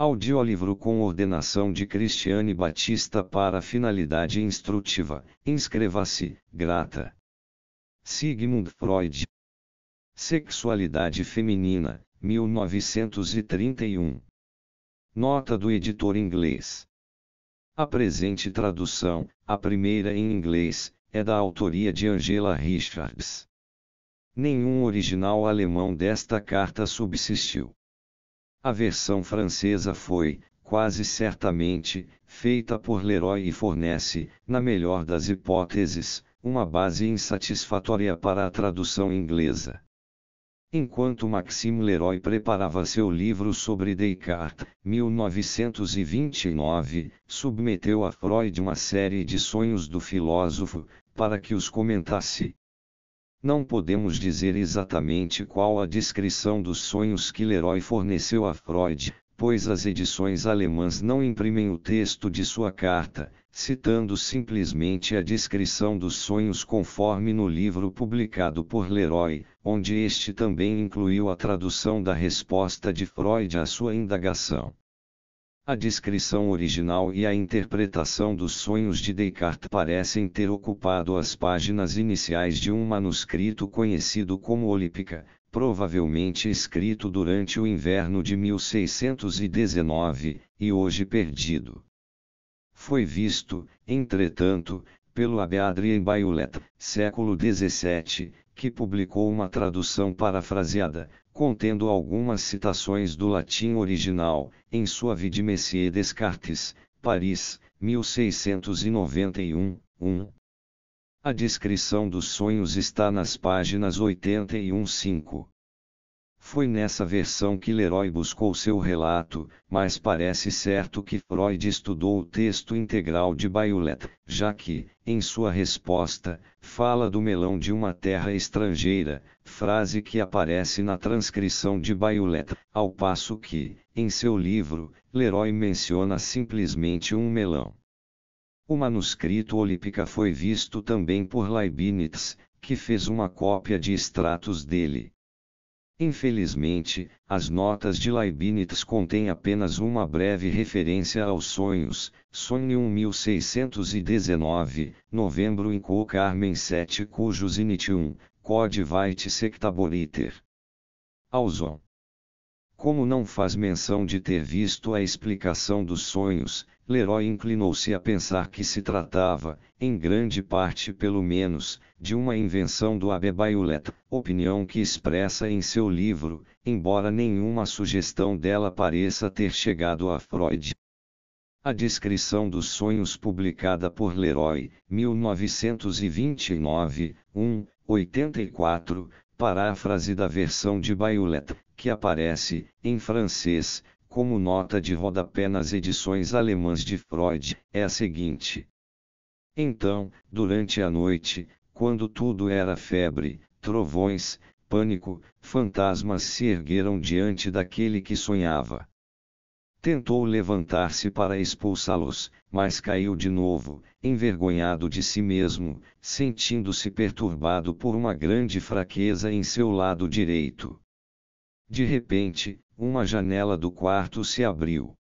Audiolivro com ordenação de Cristiane Batista para finalidade instrutiva. Inscreva-se, grata. Sigmund Freud. Sexualidade Feminina, 1931. Nota do editor inglês. A presente tradução, a primeira em inglês, é da autoria de Angela Richards. Nenhum original alemão desta carta subsistiu. A versão francesa foi, quase certamente, feita por Leroy e fornece, na melhor das hipóteses, uma base insatisfatória para a tradução inglesa. Enquanto Maxime Leroy preparava seu livro sobre Descartes, 1929, submeteu a Freud uma série de sonhos do filósofo, para que os comentasse. Não podemos dizer exatamente qual a descrição dos sonhos que Leroy forneceu a Freud, pois as edições alemãs não imprimem o texto de sua carta, citando simplesmente a descrição dos sonhos conforme no livro publicado por Leroy, onde este também incluiu a tradução da resposta de Freud à sua indagação. A descrição original e a interpretação dos sonhos de Descartes parecem ter ocupado as páginas iniciais de um manuscrito conhecido como Olímpica, provavelmente escrito durante o inverno de 1619, e hoje perdido. Foi visto, entretanto, pelo Abbé Adrien Baillet, século XVII, que publicou uma tradução parafraseada, contendo algumas citações do latim original, em sua Vie de Messier Descartes, Paris, 1691, 1. A descrição dos sonhos está nas páginas 81-5. Foi nessa versão que Leroy buscou seu relato, mas parece certo que Freud estudou o texto integral de Baillet, já que, em sua resposta, fala do melão de uma terra estrangeira, frase que aparece na transcrição de Baillet, ao passo que, em seu livro, Leroy menciona simplesmente um melão. O manuscrito Olímpica foi visto também por Leibniz, que fez uma cópia de extratos dele. Infelizmente, as notas de Leibniz contêm apenas uma breve referência aos sonhos. Sonho 1619, novembro in co Carmen 7 cujos init 1, code vait sectaboriter. Auson. Como não faz menção de ter visto a explicação dos sonhos, Leroy inclinou-se a pensar que se tratava, em grande parte pelo menos, de uma invenção do Abbé Baillet, opinião que expressa em seu livro, embora nenhuma sugestão dela pareça ter chegado a Freud. A descrição dos sonhos publicada por Leroy, 1929, 84, paráfrase da versão de Baillet, que aparece, em francês, como nota de rodapé nas edições alemãs de Freud, é a seguinte. Então, durante a noite, quando tudo era febre, trovões, pânico, fantasmas se ergueram diante daquele que sonhava. Tentou levantar-se para expulsá-los, mas caiu de novo, envergonhado de si mesmo, sentindo-se perturbado por uma grande fraqueza em seu lado direito. De repente, uma janela do quarto se abriu.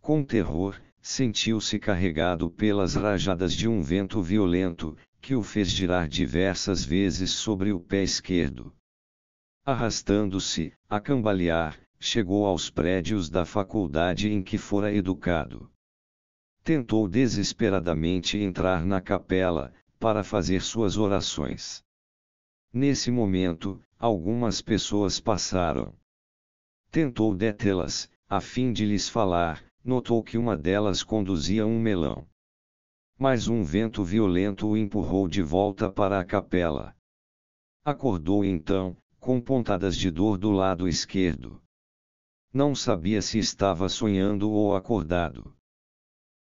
Com terror, sentiu-se carregado pelas rajadas de um vento violento, que o fez girar diversas vezes sobre o pé esquerdo. Arrastando-se, a cambalear, chegou aos prédios da faculdade em que fora educado. Tentou desesperadamente entrar na capela, para fazer suas orações. Nesse momento, algumas pessoas passaram. Tentou detê-las, a fim de lhes falar, notou que uma delas conduzia um melão. Mas um vento violento o empurrou de volta para a capela. Acordou então, com pontadas de dor do lado esquerdo. Não sabia se estava sonhando ou acordado.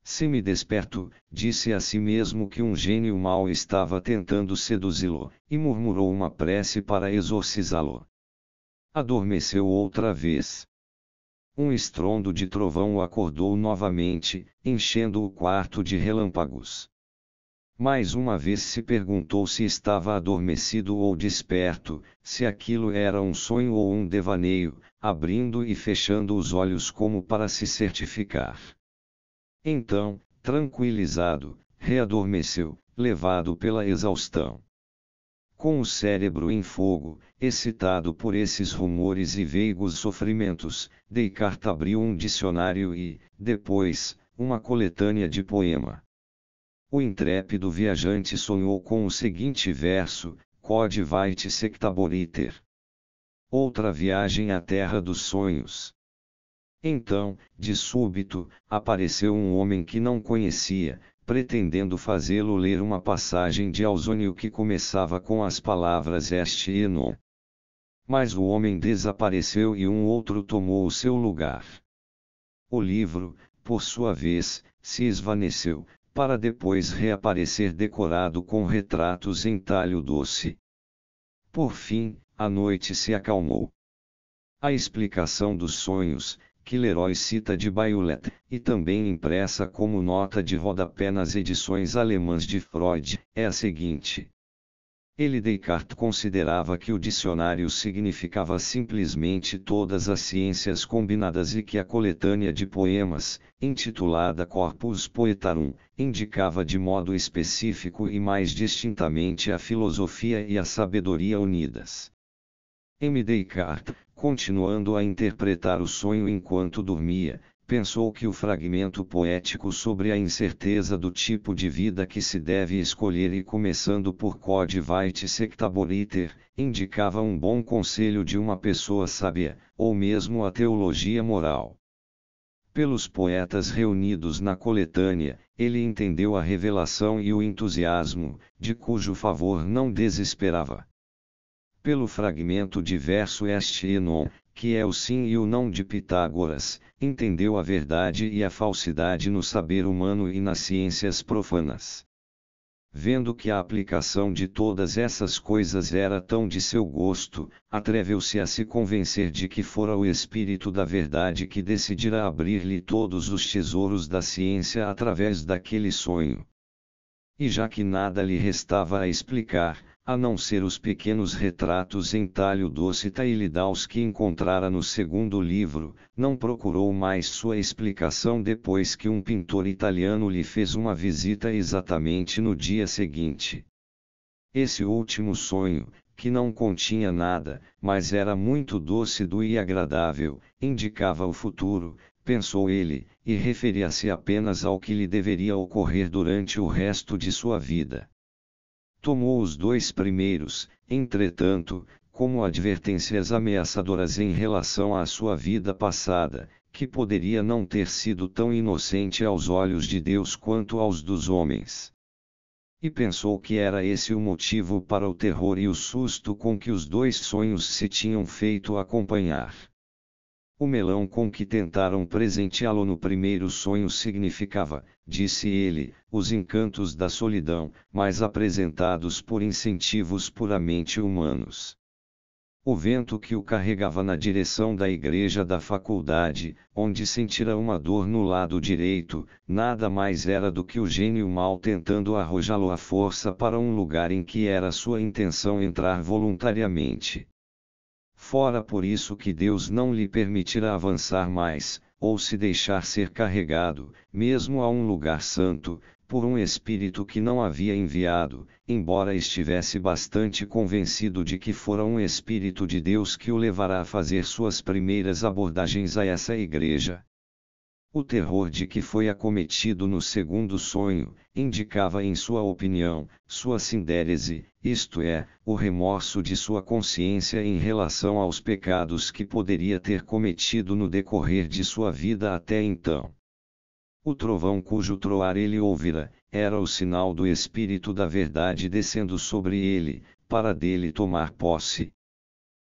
Semi-desperto, disse a si mesmo que um gênio mau estava tentando seduzi-lo, e murmurou uma prece para exorcizá-lo. Adormeceu outra vez. Um estrondo de trovão o acordou novamente, enchendo o quarto de relâmpagos. Mais uma vez se perguntou se estava adormecido ou desperto, se aquilo era um sonho ou um devaneio, abrindo e fechando os olhos como para se certificar. Então, tranquilizado, readormeceu, levado pela exaustão. Com o cérebro em fogo, excitado por esses rumores e veigos sofrimentos, Descartes abriu um dicionário e, depois, uma coletânea de poema. O intrépido viajante sonhou com o seguinte verso: Quod vait sectaboriter. Outra viagem à terra dos sonhos. Então, de súbito, apareceu um homem que não conhecia, pretendendo fazê-lo ler uma passagem de Ausônio que começava com as palavras est e non. Mas o homem desapareceu e um outro tomou o seu lugar. O livro, por sua vez, se esvaneceu, para depois reaparecer decorado com retratos em talho doce. Por fim, a noite se acalmou. A explicação dos sonhos, que Leroy cita de Baillet, e também impressa como nota de rodapé nas edições alemãs de Freud, é a seguinte. Descartes considerava que o dicionário significava simplesmente todas as ciências combinadas e que a coletânea de poemas, intitulada Corpus Poetarum, indicava de modo específico e mais distintamente a filosofia e a sabedoria unidas. Descartes, continuando a interpretar o sonho enquanto dormia, pensou que o fragmento poético sobre a incerteza do tipo de vida que se deve escolher e começando por Quod vait sectaboriter, indicava um bom conselho de uma pessoa sábia, ou mesmo a teologia moral. Pelos poetas reunidos na coletânea, ele entendeu a revelação e o entusiasmo, de cujo favor não desesperava. Pelo fragmento de verso est e non, que é o sim e o não de Pitágoras, entendeu a verdade e a falsidade no saber humano e nas ciências profanas. Vendo que a aplicação de todas essas coisas era tão de seu gosto, atreveu-se a se convencer de que fora o Espírito da Verdade que decidira abrir-lhe todos os tesouros da ciência através daquele sonho. E já que nada lhe restava a explicar, a não ser os pequenos retratos em talho doce tailidaus que encontrara no segundo livro, não procurou mais sua explicação depois que um pintor italiano lhe fez uma visita exatamente no dia seguinte. Esse último sonho, que não continha nada, mas era muito dúcido e agradável, indicava o futuro, pensou ele, e referia-se apenas ao que lhe deveria ocorrer durante o resto de sua vida. Tomou os dois primeiros, entretanto, como advertências ameaçadoras em relação à sua vida passada, que poderia não ter sido tão inocente aos olhos de Deus quanto aos dos homens. E pensou que era esse o motivo para o terror e o susto com que os dois sonhos se tinham feito acompanhar. O melão com que tentaram presenteá-lo no primeiro sonho significava, disse ele, os encantos da solidão, mas apresentados por incentivos puramente humanos. O vento que o carregava na direção da igreja da faculdade, onde sentira uma dor no lado direito, nada mais era do que o gênio mau tentando arrojá-lo à força para um lugar em que era sua intenção entrar voluntariamente. Fora por isso que Deus não lhe permitira avançar mais, ou se deixar ser carregado, mesmo a um lugar santo, por um espírito que não havia enviado, embora estivesse bastante convencido de que fora um espírito de Deus que o levará a fazer suas primeiras abordagens a essa igreja. O terror de que foi acometido no segundo sonho, indicava em sua opinião, sua sindérese, isto é, o remorso de sua consciência em relação aos pecados que poderia ter cometido no decorrer de sua vida até então. O trovão cujo troar ele ouvira, era o sinal do Espírito da Verdade descendo sobre ele, para dele tomar posse.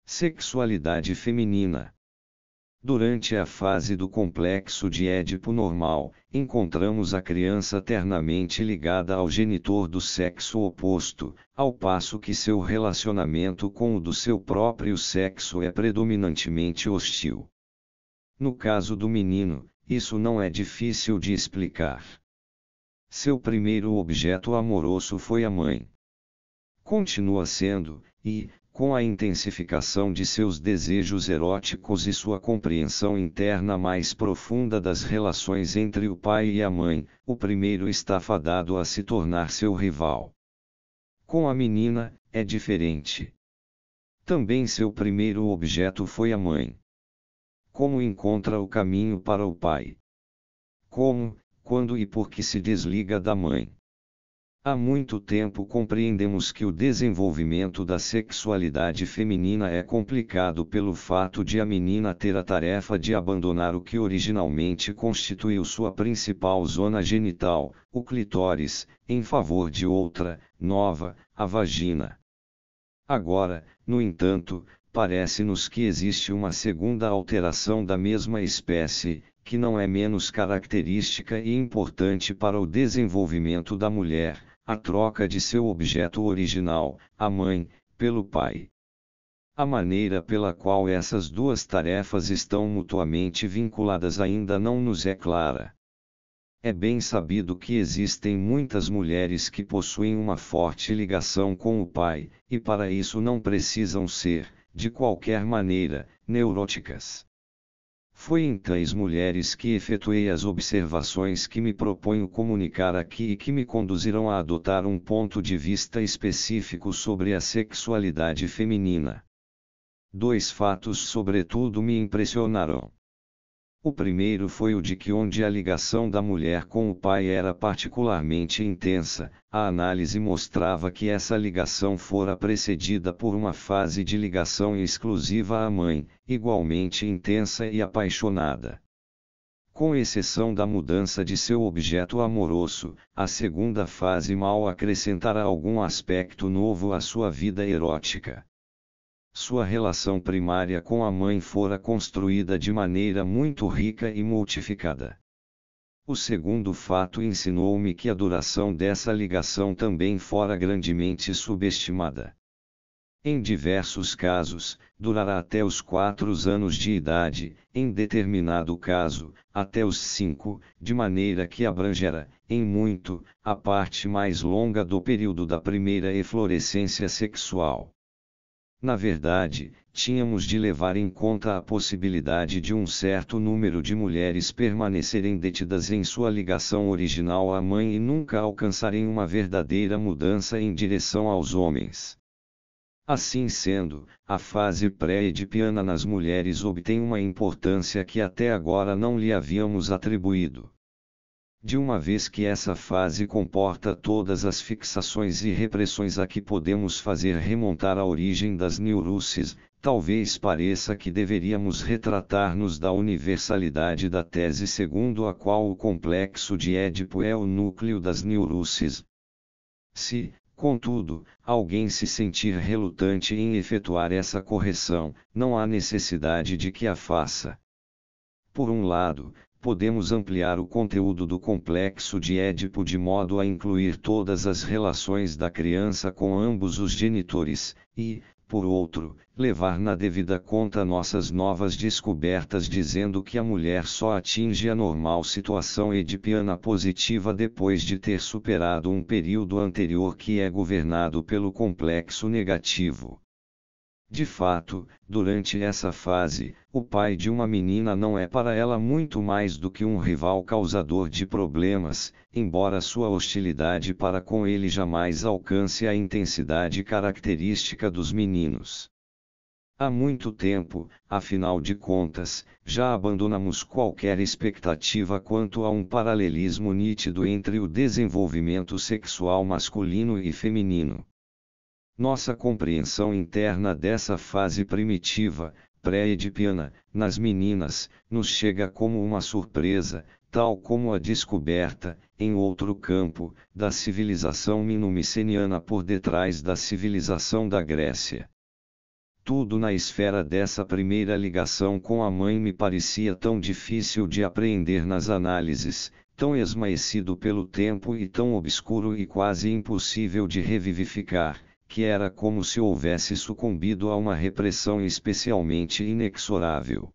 Sexualidade feminina. Durante a fase do complexo de Édipo normal, encontramos a criança ternamente ligada ao genitor do sexo oposto, ao passo que seu relacionamento com o do seu próprio sexo é predominantemente hostil. No caso do menino, isso não é difícil de explicar. Seu primeiro objeto amoroso foi a mãe. Continua sendo, e, com a intensificação de seus desejos eróticos e sua compreensão interna mais profunda das relações entre o pai e a mãe, o primeiro está fadado a se tornar seu rival. Com a menina, é diferente. Também seu primeiro objeto foi a mãe. Como encontra o caminho para o pai? Como, quando e por que se desliga da mãe? Há muito tempo compreendemos que o desenvolvimento da sexualidade feminina é complicado pelo fato de a menina ter a tarefa de abandonar o que originalmente constituiu sua principal zona genital, o clitóris, em favor de outra, nova, a vagina. Agora, no entanto, parece-nos que existe uma segunda alteração da mesma espécie, que não é menos característica e importante para o desenvolvimento da mulher, a troca de seu objeto original, a mãe, pelo pai. A maneira pela qual essas duas tarefas estão mutuamente vinculadas ainda não nos é clara. É bem sabido que existem muitas mulheres que possuem uma forte ligação com o pai, e para isso não precisam ser, de qualquer maneira, neuróticas. Foi em tais mulheres que efetuei as observações que me proponho comunicar aqui e que me conduzirão a adotar um ponto de vista específico sobre a sexualidade feminina. Dois fatos sobretudo me impressionaram. O primeiro foi o de que onde a ligação da mulher com o pai era particularmente intensa, a análise mostrava que essa ligação fora precedida por uma fase de ligação exclusiva à mãe, igualmente intensa e apaixonada. Com exceção da mudança de seu objeto amoroso, a segunda fase mal acrescentará algum aspecto novo à sua vida erótica. Sua relação primária com a mãe fora construída de maneira muito rica e multiplicada. O segundo fato ensinou-me que a duração dessa ligação também fora grandemente subestimada. Em diversos casos, durará até os 4 anos de idade, em determinado caso, até os 5, de maneira que abrangerá, em muito, a parte mais longa do período da primeira eflorescência sexual. Na verdade, tínhamos de levar em conta a possibilidade de um certo número de mulheres permanecerem detidas em sua ligação original à mãe e nunca alcançarem uma verdadeira mudança em direção aos homens. Assim sendo, a fase pré-edipiana nas mulheres obtém uma importância que até agora não lhe havíamos atribuído. De uma vez que essa fase comporta todas as fixações e repressões a que podemos fazer remontar a origem das neuroses, talvez pareça que deveríamos retratar-nos da universalidade da tese segundo a qual o complexo de Édipo é o núcleo das neuroses. Se, contudo, alguém se sentir relutante em efetuar essa correção, não há necessidade de que a faça. Por um lado, podemos ampliar o conteúdo do complexo de Édipo de modo a incluir todas as relações da criança com ambos os genitores, e, por outro, levar na devida conta nossas novas descobertas dizendo que a mulher só atinge a normal situação edipiana positiva depois de ter superado um período anterior que é governado pelo complexo negativo. De fato, durante essa fase, o pai de uma menina não é para ela muito mais do que um rival causador de problemas, embora sua hostilidade para com ele jamais alcance a intensidade característica dos meninos. Há muito tempo, afinal de contas, já abandonamos qualquer expectativa quanto a um paralelismo nítido entre o desenvolvimento sexual masculino e feminino. Nossa compreensão interna dessa fase primitiva, pré-edipiana, nas meninas, nos chega como uma surpresa, tal como a descoberta, em outro campo, da civilização mino-miceniana por detrás da civilização da Grécia. Tudo na esfera dessa primeira ligação com a mãe me parecia tão difícil de apreender nas análises, tão esmaecido pelo tempo e tão obscuro e quase impossível de revivificar, que era como se houvesse sucumbido a uma repressão especialmente inexorável.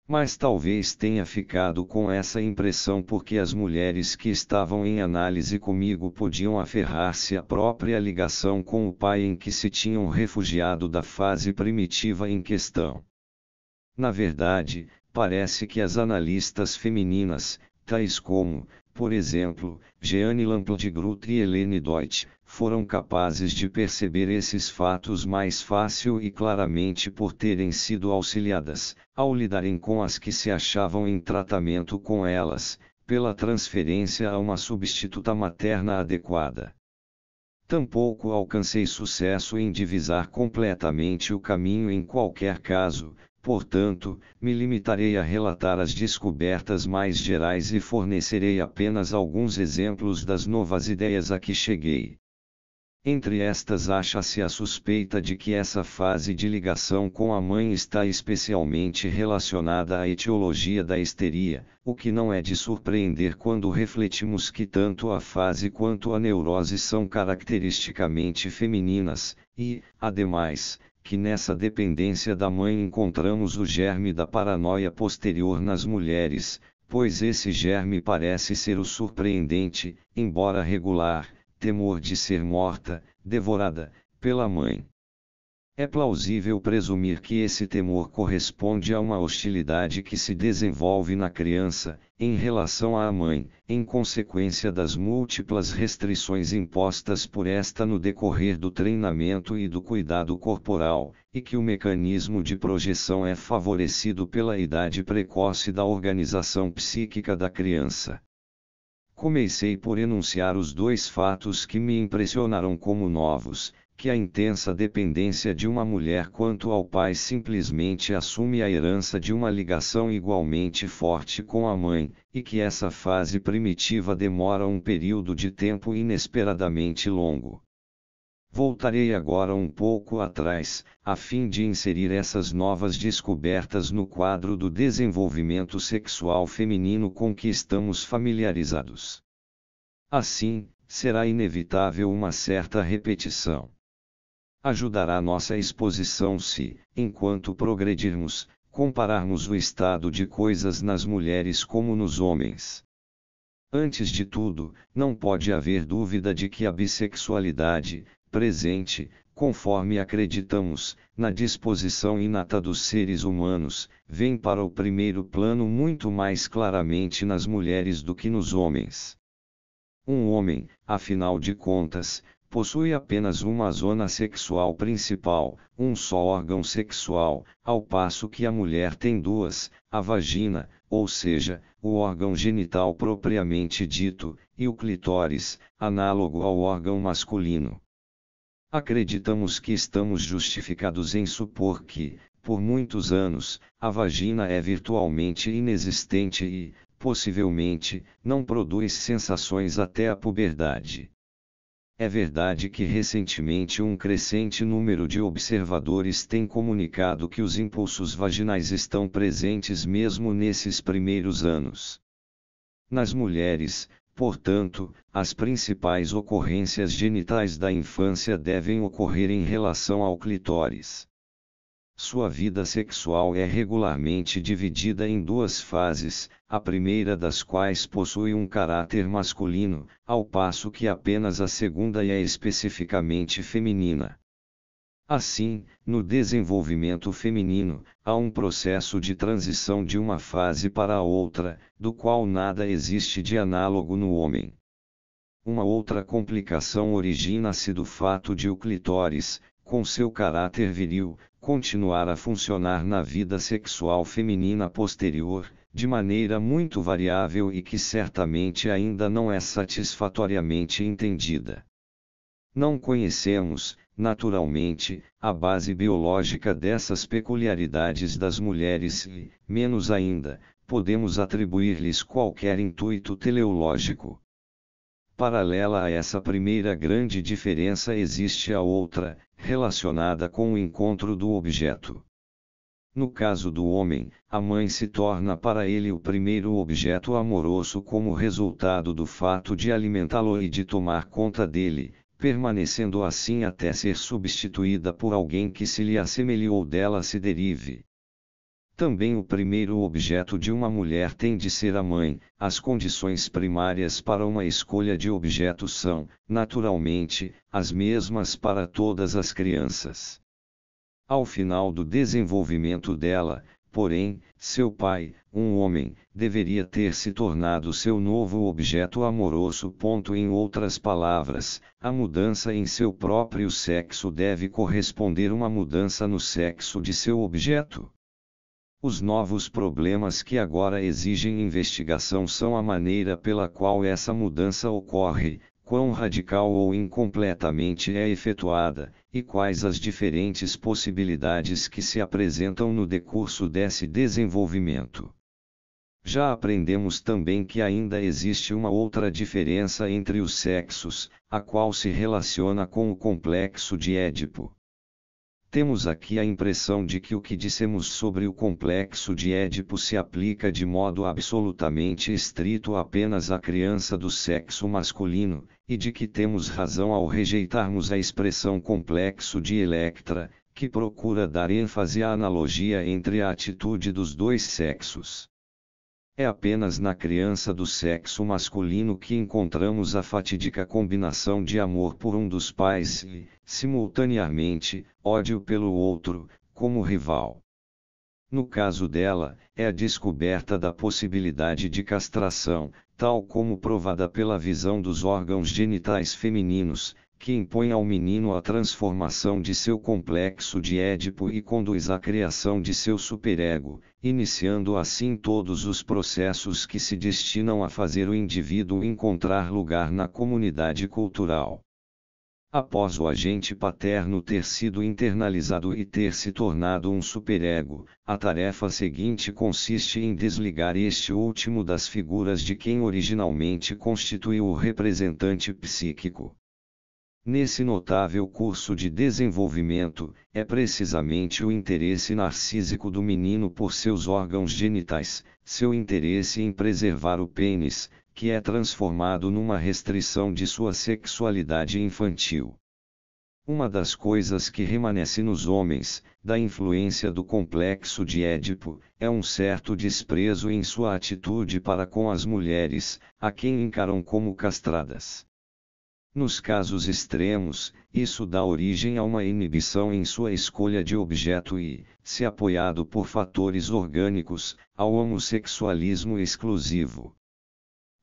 Mas talvez tenha ficado com essa impressão porque as mulheres que estavam em análise comigo podiam aferrar-se à própria ligação com o pai em que se tinham refugiado da fase primitiva em questão. Na verdade, parece que as analistas femininas, tais como, por exemplo, Jeanne Lampelt-Groth e Helene Deutsch, foram capazes de perceber esses fatos mais fácil e claramente por terem sido auxiliadas, ao lidarem com as que se achavam em tratamento com elas, pela transferência a uma substituta materna adequada. Tampouco alcancei sucesso em divisar completamente o caminho em qualquer caso. Portanto, me limitarei a relatar as descobertas mais gerais e fornecerei apenas alguns exemplos das novas ideias a que cheguei. Entre estas acha-se a suspeita de que essa fase de ligação com a mãe está especialmente relacionada à etiologia da histeria, o que não é de surpreender quando refletimos que tanto a fase quanto a neurose são caracteristicamente femininas, e, ademais, que nessa dependência da mãe encontramos o germe da paranoia posterior nas mulheres, pois esse germe parece ser o surpreendente, embora regular, temor de ser morta, devorada, pela mãe. É plausível presumir que esse temor corresponde a uma hostilidade que se desenvolve na criança, em relação à mãe, em consequência das múltiplas restrições impostas por esta no decorrer do treinamento e do cuidado corporal, e que o mecanismo de projeção é favorecido pela idade precoce da organização psíquica da criança. Comecei por enunciar os dois fatos que me impressionaram como novos, que a intensa dependência de uma mulher quanto ao pai simplesmente assume a herança de uma ligação igualmente forte com a mãe, e que essa fase primitiva demora um período de tempo inesperadamente longo. Voltarei agora um pouco atrás, a fim de inserir essas novas descobertas no quadro do desenvolvimento sexual feminino com que estamos familiarizados. Assim, será inevitável uma certa repetição. Ajudará nossa exposição se, enquanto progredirmos, compararmos o estado de coisas nas mulheres como nos homens. Antes de tudo, não pode haver dúvida de que a bissexualidade, presente, conforme acreditamos, na disposição inata dos seres humanos, vem para o primeiro plano muito mais claramente nas mulheres do que nos homens. Um homem, afinal de contas, possui apenas uma zona sexual principal, um só órgão sexual, ao passo que a mulher tem duas, a vagina, ou seja, o órgão genital propriamente dito, e o clitóris, análogo ao órgão masculino. Acreditamos que estamos justificados em supor que, por muitos anos, a vagina é virtualmente inexistente e, possivelmente, não produz sensações até a puberdade. É verdade que recentemente um crescente número de observadores tem comunicado que os impulsos vaginais estão presentes mesmo nesses primeiros anos. Nas mulheres, portanto, as principais ocorrências genitais da infância devem ocorrer em relação ao clitóris. Sua vida sexual é regularmente dividida em duas fases, a primeira das quais possui um caráter masculino, ao passo que apenas a segunda é especificamente feminina. Assim, no desenvolvimento feminino, há um processo de transição de uma fase para a outra, do qual nada existe de análogo no homem. Uma outra complicação origina-se do fato de o clitóris, com seu caráter viril, continuar a funcionar na vida sexual feminina posterior, de maneira muito variável e que certamente ainda não é satisfatoriamente entendida. Não conhecemos, naturalmente, a base biológica dessas peculiaridades das mulheres e, menos ainda, podemos atribuir-lhes qualquer intuito teleológico. Paralela a essa primeira grande diferença existe a outra, relacionada com o encontro do objeto. No caso do homem, a mãe se torna para ele o primeiro objeto amoroso como resultado do fato de alimentá-lo e de tomar conta dele, permanecendo assim até ser substituída por alguém que se lhe assemelhe ou dela se derive. Também o primeiro objeto de uma mulher tem de ser a mãe. As condições primárias para uma escolha de objeto são, naturalmente, as mesmas para todas as crianças. Ao final do desenvolvimento dela, porém, seu pai, um homem, deveria ter se tornado seu novo objeto amoroso. Em outras palavras, a mudança em seu próprio sexo deve corresponder a uma mudança no sexo de seu objeto. Os novos problemas que agora exigem investigação são a maneira pela qual essa mudança ocorre, quão radical ou incompletamente é efetuada, e quais as diferentes possibilidades que se apresentam no decurso desse desenvolvimento. Já aprendemos também que ainda existe uma outra diferença entre os sexos, a qual se relaciona com o complexo de Édipo. Temos aqui a impressão de que o que dissemos sobre o complexo de Édipo se aplica de modo absolutamente estrito apenas à criança do sexo masculino, e de que temos razão ao rejeitarmos a expressão complexo de Electra, que procura dar ênfase à analogia entre a atitude dos dois sexos. É apenas na criança do sexo masculino que encontramos a fatídica combinação de amor por um dos pais e, simultaneamente, ódio pelo outro, como rival. No caso dela, é a descoberta da possibilidade de castração, tal como provada pela visão dos órgãos genitais femininos, que impõe ao menino a transformação de seu complexo de Édipo e conduz à criação de seu superego, iniciando assim todos os processos que se destinam a fazer o indivíduo encontrar lugar na comunidade cultural. Após o agente paterno ter sido internalizado e ter se tornado um superego, a tarefa seguinte consiste em desligar este último das figuras de quem originalmente constituiu o representante psíquico. Nesse notável curso de desenvolvimento, é precisamente o interesse narcísico do menino por seus órgãos genitais, seu interesse em preservar o pênis, que é transformado numa restrição de sua sexualidade infantil. Uma das coisas que remanesce nos homens, da influência do complexo de Édipo, é um certo desprezo em sua atitude para com as mulheres, a quem encaram como castradas. Nos casos extremos, isso dá origem a uma inibição em sua escolha de objeto e, se apoiado por fatores orgânicos, ao homossexualismo exclusivo.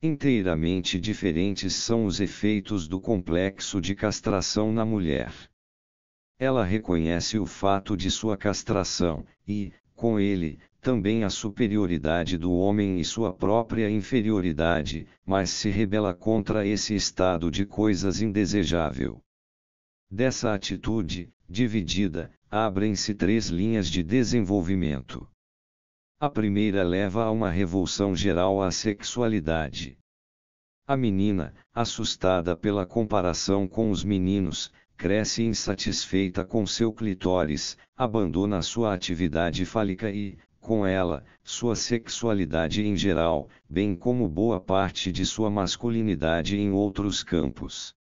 Inteiramente diferentes são os efeitos do complexo de castração na mulher. Ela reconhece o fato de sua castração, e, com ele, também a superioridade do homem e sua própria inferioridade, mas se rebela contra esse estado de coisas indesejável. Dessa atitude, dividida, abrem-se 3 linhas de desenvolvimento. A primeira leva a uma revulsão geral à sexualidade. A menina, assustada pela comparação com os meninos, cresce insatisfeita com seu clitóris, abandona sua atividade fálica e, com ela, sua sexualidade em geral, bem como boa parte de sua masculinidade em outros campos.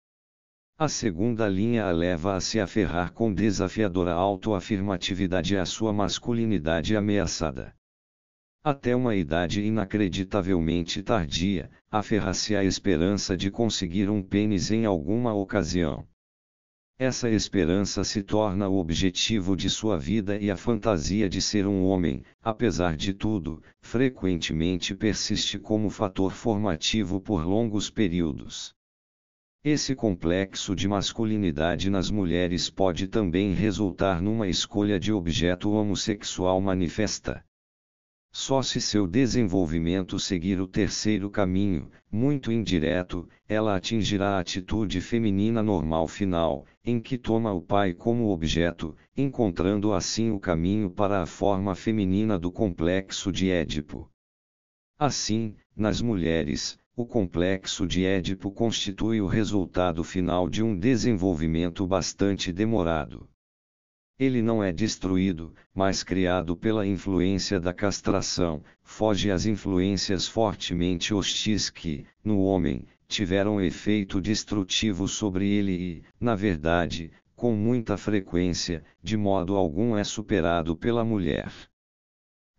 A segunda linha a leva a se aferrar com desafiadora autoafirmatividade à sua masculinidade ameaçada. Até uma idade inacreditavelmente tardia, aferra-se à esperança de conseguir um pênis em alguma ocasião. Essa esperança se torna o objetivo de sua vida e a fantasia de ser um homem, apesar de tudo, frequentemente persiste como fator formativo por longos períodos. Esse complexo de masculinidade nas mulheres pode também resultar numa escolha de objeto homossexual manifesta. Só se seu desenvolvimento seguir o terceiro caminho, muito indireto, ela atingirá a atitude feminina normal final, em que toma o pai como objeto, encontrando assim o caminho para a forma feminina do complexo de Édipo. Assim, nas mulheres, o complexo de Édipo constitui o resultado final de um desenvolvimento bastante demorado. Ele não é destruído, mas criado pela influência da castração, foge às influências fortemente hostis que, no homem, tiveram efeito destrutivo sobre ele e, na verdade, com muita frequência, de modo algum é superado pela mulher.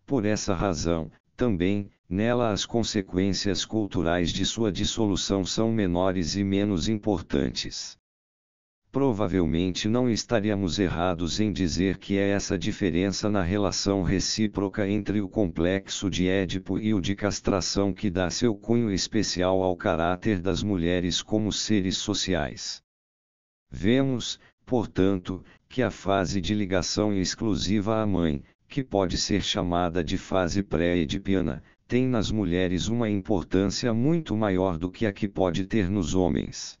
Por essa razão, também, nela as consequências culturais de sua dissolução são menores e menos importantes. Provavelmente não estaríamos errados em dizer que é essa diferença na relação recíproca entre o complexo de Édipo e o de castração que dá seu cunho especial ao caráter das mulheres como seres sociais. Vemos, portanto, que a fase de ligação exclusiva à mãe, que pode ser chamada de fase pré-edipiana, tem nas mulheres uma importância muito maior do que a que pode ter nos homens.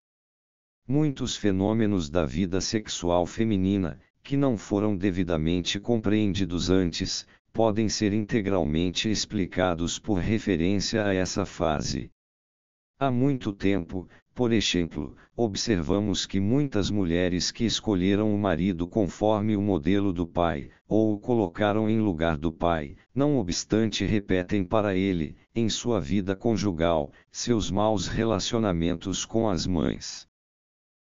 Muitos fenômenos da vida sexual feminina, que não foram devidamente compreendidos antes, podem ser integralmente explicados por referência a essa fase. Há muito tempo, por exemplo, observamos que muitas mulheres que escolheram o marido conforme o modelo do pai, ou o colocaram em lugar do pai, não obstante repetem para ele, em sua vida conjugal, seus maus relacionamentos com as mães.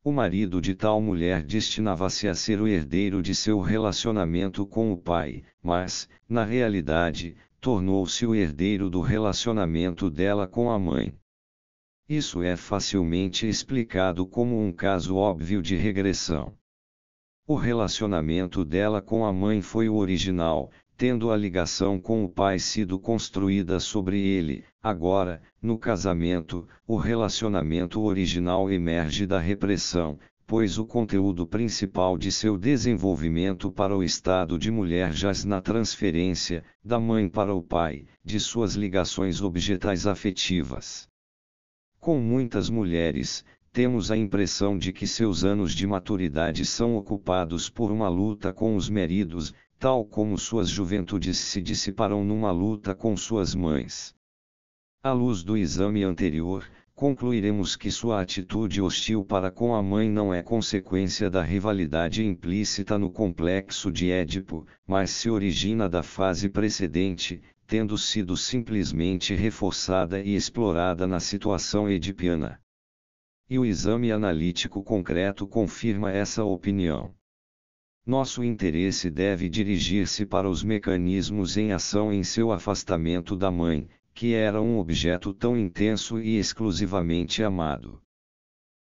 O marido de tal mulher destinava-se a ser o herdeiro de seu relacionamento com o pai, mas, na realidade, tornou-se o herdeiro do relacionamento dela com a mãe. Isso é facilmente explicado como um caso óbvio de regressão. O relacionamento dela com a mãe foi o original, tendo a ligação com o pai sido construída sobre ele. Agora, no casamento, o relacionamento original emerge da repressão, pois o conteúdo principal de seu desenvolvimento para o estado de mulher jaz na transferência, da mãe para o pai, de suas ligações objetais afetivas. Com muitas mulheres, temos a impressão de que seus anos de maturidade são ocupados por uma luta com os maridos, tal como suas juventudes se dissiparam numa luta com suas mães. À luz do exame anterior, concluiremos que sua atitude hostil para com a mãe não é consequência da rivalidade implícita no complexo de Édipo, mas se origina da fase precedente, tendo sido simplesmente reforçada e explorada na situação edipiana. E o exame analítico concreto confirma essa opinião. Nosso interesse deve dirigir-se para os mecanismos em ação em seu afastamento da mãe, que era um objeto tão intenso e exclusivamente amado.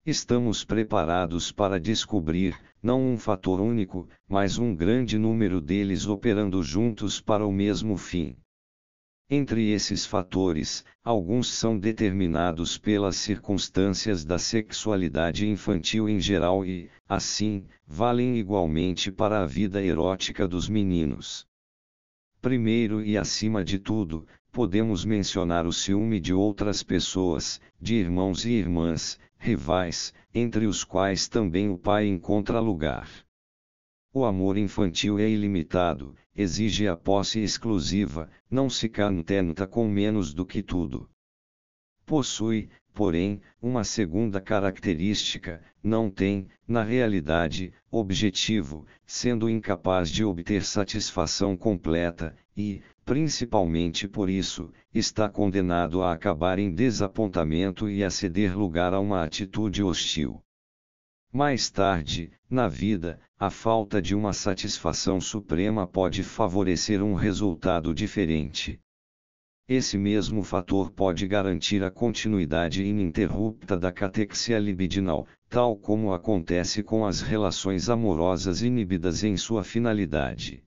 Estamos preparados para descobrir, não um fator único, mas um grande número deles operando juntos para o mesmo fim. Entre esses fatores, alguns são determinados pelas circunstâncias da sexualidade infantil em geral e, assim, valem igualmente para a vida erótica dos meninos. Primeiro e acima de tudo, podemos mencionar o ciúme de outras pessoas, de irmãos e irmãs, rivais, entre os quais também o pai encontra lugar. O amor infantil é ilimitado, exige a posse exclusiva, não se contenta com menos do que tudo. Possui, porém, uma segunda característica, não tem, na realidade, objetivo, sendo incapaz de obter satisfação completa, e, principalmente por isso, está condenado a acabar em desapontamento e a ceder lugar a uma atitude hostil. Mais tarde, na vida, a falta de uma satisfação suprema pode favorecer um resultado diferente. Esse mesmo fator pode garantir a continuidade ininterrupta da catexia libidinal, tal como acontece com as relações amorosas inibidas em sua finalidade.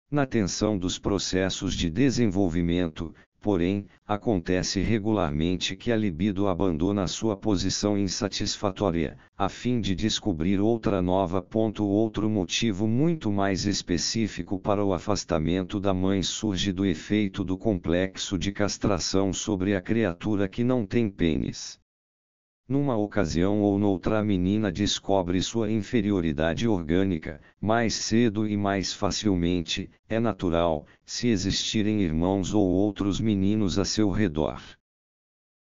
Na tensão dos processos de desenvolvimento, porém, acontece regularmente que a libido abandona sua posição insatisfatória, a fim de descobrir outra nova. Outro motivo muito mais específico para o afastamento da mãe surge do efeito do complexo de castração sobre a criatura que não tem pênis. Numa ocasião ou noutra a menina descobre sua inferioridade orgânica, mais cedo e mais facilmente, é natural, se existirem irmãos ou outros meninos a seu redor.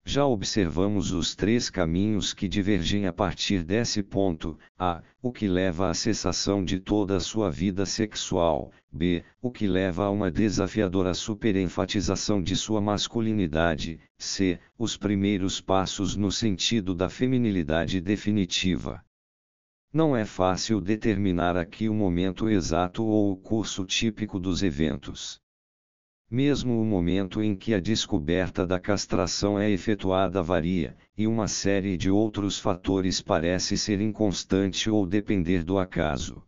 Já observamos os três caminhos que divergem a partir desse ponto: a. O que leva à cessação de toda a sua vida sexual; b. O que leva a uma desafiadora superenfatização de sua masculinidade; c. Os primeiros passos no sentido da feminilidade definitiva. Não é fácil determinar aqui o momento exato ou o curso típico dos eventos. Mesmo o momento em que a descoberta da castração é efetuada varia, e uma série de outros fatores parece ser inconstante ou depender do acaso.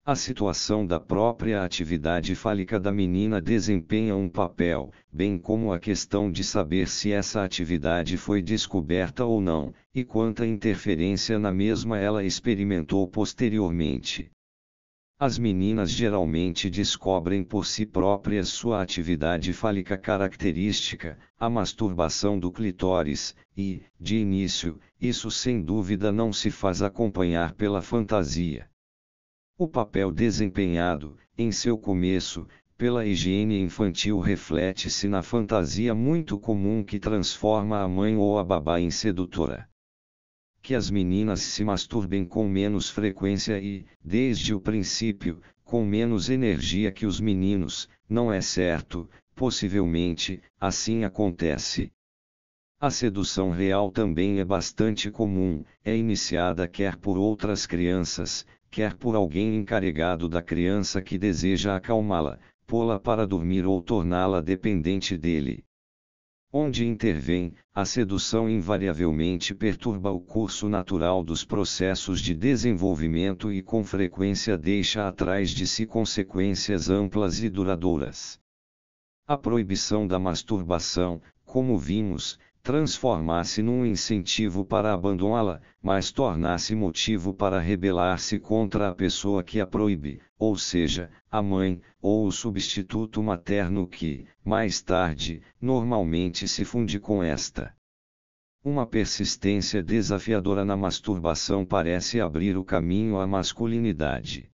A situação da própria atividade fálica da menina desempenha um papel, bem como a questão de saber se essa atividade foi descoberta ou não, e quanta interferência na mesma ela experimentou posteriormente. As meninas geralmente descobrem por si próprias sua atividade fálica característica, a masturbação do clitóris, e, de início, isso sem dúvida não se faz acompanhar pela fantasia. O papel desempenhado, em seu começo, pela higiene infantil reflete-se na fantasia muito comum que transforma a mãe ou a babá em sedutora. Que as meninas se masturbem com menos frequência e, desde o princípio, com menos energia que os meninos, não é certo, possivelmente, assim acontece. A sedução real também é bastante comum, é iniciada quer por outras crianças, quer por alguém encarregado da criança que deseja acalmá-la, pô-la para dormir ou torná-la dependente dele. Onde intervém, a sedução invariavelmente perturba o curso natural dos processos de desenvolvimento e com frequência deixa atrás de si consequências amplas e duradouras. A proibição da masturbação, como vimos, transformar-se num incentivo para abandoná-la, mas tornar-se motivo para rebelar-se contra a pessoa que a proíbe, ou seja, a mãe, ou o substituto materno que, mais tarde, normalmente se funde com esta. Uma persistência desafiadora na masturbação parece abrir o caminho à masculinidade.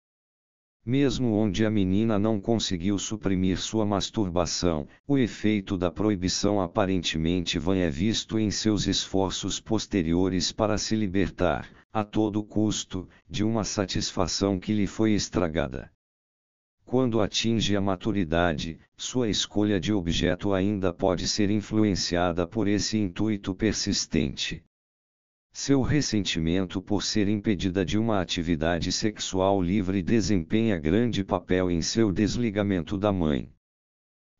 Mesmo onde a menina não conseguiu suprimir sua masturbação, o efeito da proibição aparentemente vã é visto em seus esforços posteriores para se libertar, a todo custo, de uma satisfação que lhe foi estragada. Quando atinge a maturidade, sua escolha de objeto ainda pode ser influenciada por esse intuito persistente. Seu ressentimento por ser impedida de uma atividade sexual livre desempenha grande papel em seu desligamento da mãe.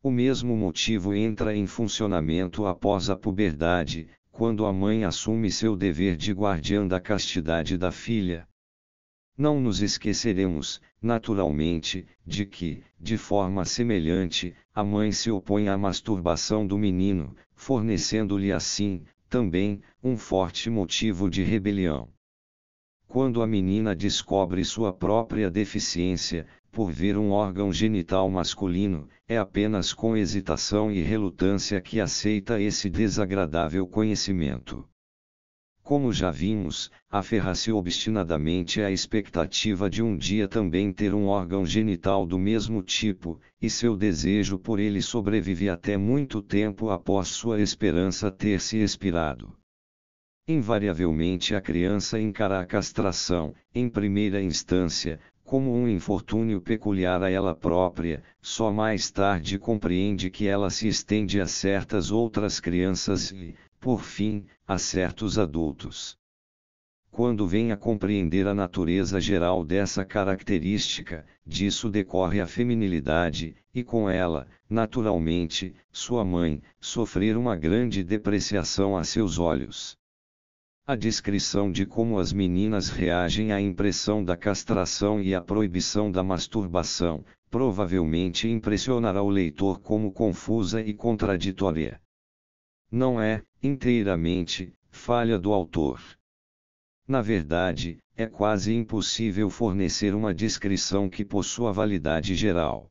O mesmo motivo entra em funcionamento após a puberdade, quando a mãe assume seu dever de guardiã da castidade da filha. Não nos esqueceremos, naturalmente, de que, de forma semelhante, a mãe se opõe à masturbação do menino, fornecendo-lhe assim, também, um forte motivo de rebelião. Quando a menina descobre sua própria deficiência, por ver um órgão genital masculino, é apenas com hesitação e relutância que aceita esse desagradável conhecimento. Como já vimos, aferra-se obstinadamente à expectativa de um dia também ter um órgão genital do mesmo tipo, e seu desejo por ele sobrevive até muito tempo após sua esperança ter se expirado. Invariavelmente a criança encara a castração, em primeira instância, como um infortúnio peculiar a ela própria, só mais tarde compreende que ela se estende a certas outras crianças e, por fim, a certos adultos. Quando vem a compreender a natureza geral dessa característica, disso decorre a feminilidade, e com ela, naturalmente, sua mãe, sofrer uma grande depreciação a seus olhos. A descrição de como as meninas reagem à impressão da castração e à proibição da masturbação, provavelmente impressionará o leitor como confusa e contraditória. Não é, inteiramente, falha do autor. Na verdade, é quase impossível fornecer uma descrição que possua validade geral.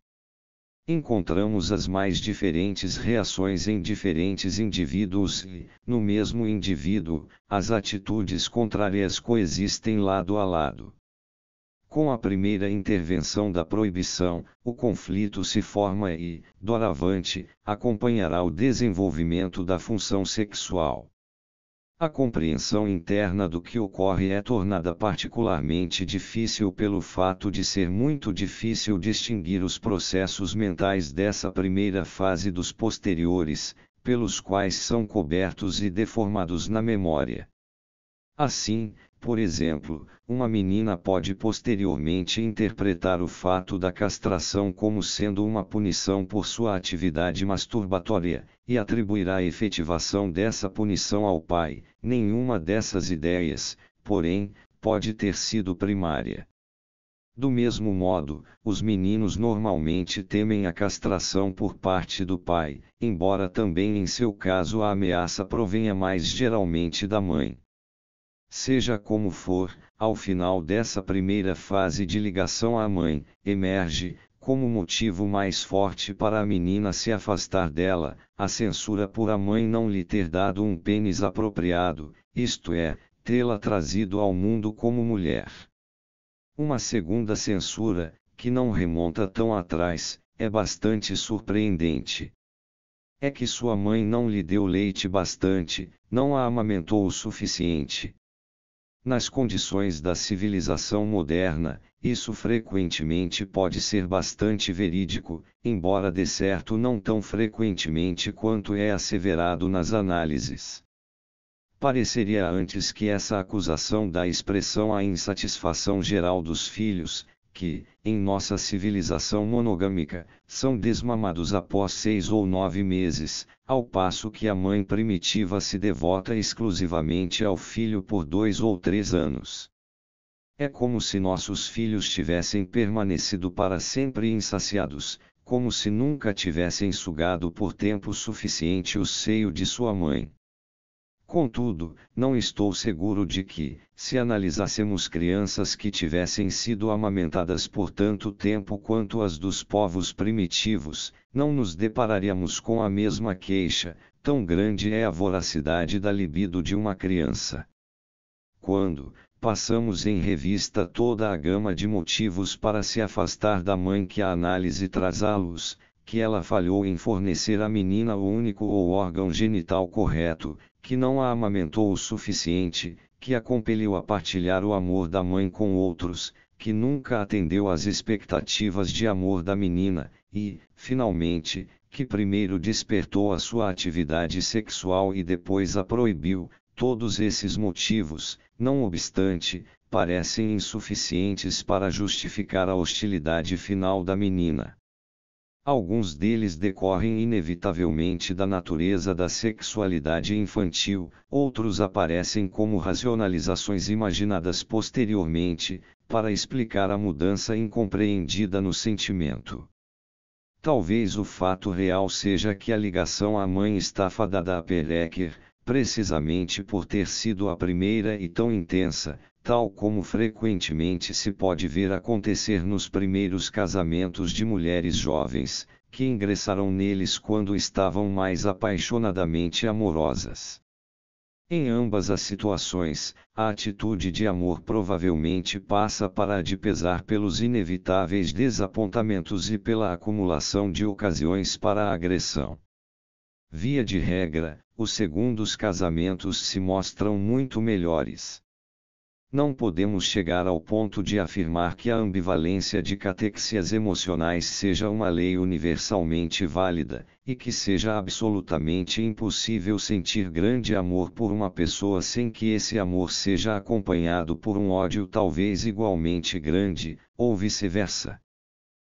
Encontramos as mais diferentes reações em diferentes indivíduos e, no mesmo indivíduo, as atitudes contrárias coexistem lado a lado. Com a primeira intervenção da proibição, o conflito se forma e, doravante, acompanhará o desenvolvimento da função sexual. A compreensão interna do que ocorre é tornada particularmente difícil pelo fato de ser muito difícil distinguir os processos mentais dessa primeira fase dos posteriores, pelos quais são cobertos e deformados na memória. Assim, Por exemplo, uma menina pode posteriormente interpretar o fato da castração como sendo uma punição por sua atividade masturbatória, e atribuir a efetivação dessa punição ao pai. Nenhuma dessas ideias, porém, pode ter sido primária. Do mesmo modo, os meninos normalmente temem a castração por parte do pai, embora também em seu caso a ameaça provenha mais geralmente da mãe. Seja como for, ao final dessa primeira fase de ligação à mãe, emerge, como motivo mais forte para a menina se afastar dela, a censura por a mãe não lhe ter dado um pênis apropriado, isto é, tê-la trazido ao mundo como mulher. Uma segunda censura, que não remonta tão atrás, é bastante surpreendente. É que sua mãe não lhe deu leite bastante, não a amamentou o suficiente. Nas condições da civilização moderna, isso frequentemente pode ser bastante verídico, embora de certo não tão frequentemente quanto é asseverado nas análises. Pareceria antes que essa acusação dá expressão à insatisfação geral dos filhos, que, em nossa civilização monogâmica, são desmamados após 6 ou 9 meses, ao passo que a mãe primitiva se devota exclusivamente ao filho por 2 ou 3 anos. É como se nossos filhos tivessem permanecido para sempre insaciados, como se nunca tivessem sugado por tempo suficiente o seio de sua mãe. Contudo, não estou seguro de que, se analisássemos crianças que tivessem sido amamentadas por tanto tempo quanto as dos povos primitivos, não nos depararíamos com a mesma queixa, tão grande é a voracidade da libido de uma criança. Quando passamos em revista toda a gama de motivos para se afastar da mãe que a análise traz à luz, que ela falhou em fornecer à menina o único ou órgão genital correto, que não a amamentou o suficiente, que a compeliu a partilhar o amor da mãe com outros, que nunca atendeu às expectativas de amor da menina, e, finalmente, que primeiro despertou a sua atividade sexual e depois a proibiu, todos esses motivos, não obstante, parecem insuficientes para justificar a hostilidade final da menina. Alguns deles decorrem inevitavelmente da natureza da sexualidade infantil, outros aparecem como racionalizações imaginadas posteriormente, para explicar a mudança incompreendida no sentimento. Talvez o fato real seja que a ligação à mãe está fadada a perecer, precisamente por ter sido a primeira e tão intensa, tal como frequentemente se pode ver acontecer nos primeiros casamentos de mulheres jovens, que ingressaram neles quando estavam mais apaixonadamente amorosas. Em ambas as situações, a atitude de amor provavelmente passa para a de pesar pelos inevitáveis desapontamentos e pela acumulação de ocasiões para a agressão. Via de regra, os segundos casamentos se mostram muito melhores. Não podemos chegar ao ponto de afirmar que a ambivalência de catexias emocionais seja uma lei universalmente válida, e que seja absolutamente impossível sentir grande amor por uma pessoa sem que esse amor seja acompanhado por um ódio talvez igualmente grande, ou vice-versa.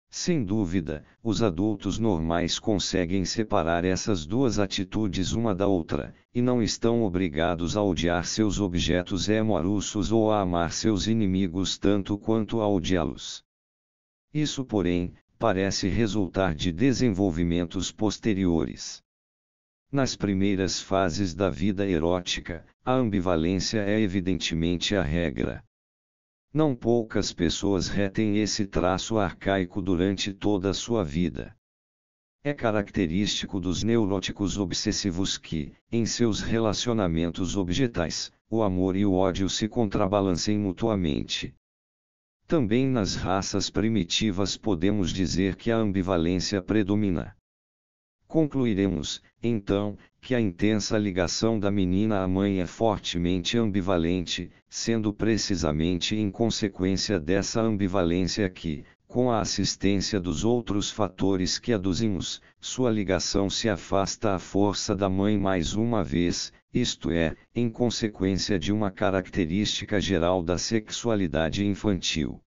Sem dúvida, os adultos normais conseguem separar essas duas atitudes uma da outra, e não estão obrigados a odiar seus objetos amorosos ou a amar seus inimigos tanto quanto a odiá-los. Isso, porém, parece resultar de desenvolvimentos posteriores. Nas primeiras fases da vida erótica, a ambivalência é evidentemente a regra. Não poucas pessoas retêm esse traço arcaico durante toda a sua vida. É característico dos neuróticos obsessivos que, em seus relacionamentos objetais, o amor e o ódio se contrabalancem mutuamente. Também nas raças primitivas podemos dizer que a ambivalência predomina. Concluiremos, então, que a intensa ligação da menina à mãe é fortemente ambivalente, sendo precisamente em consequência dessa ambivalência que, com a assistência dos outros fatores que aduzimos, sua ligação se afasta à força da mãe mais uma vez, isto é, em consequência de uma característica geral da sexualidade infantil.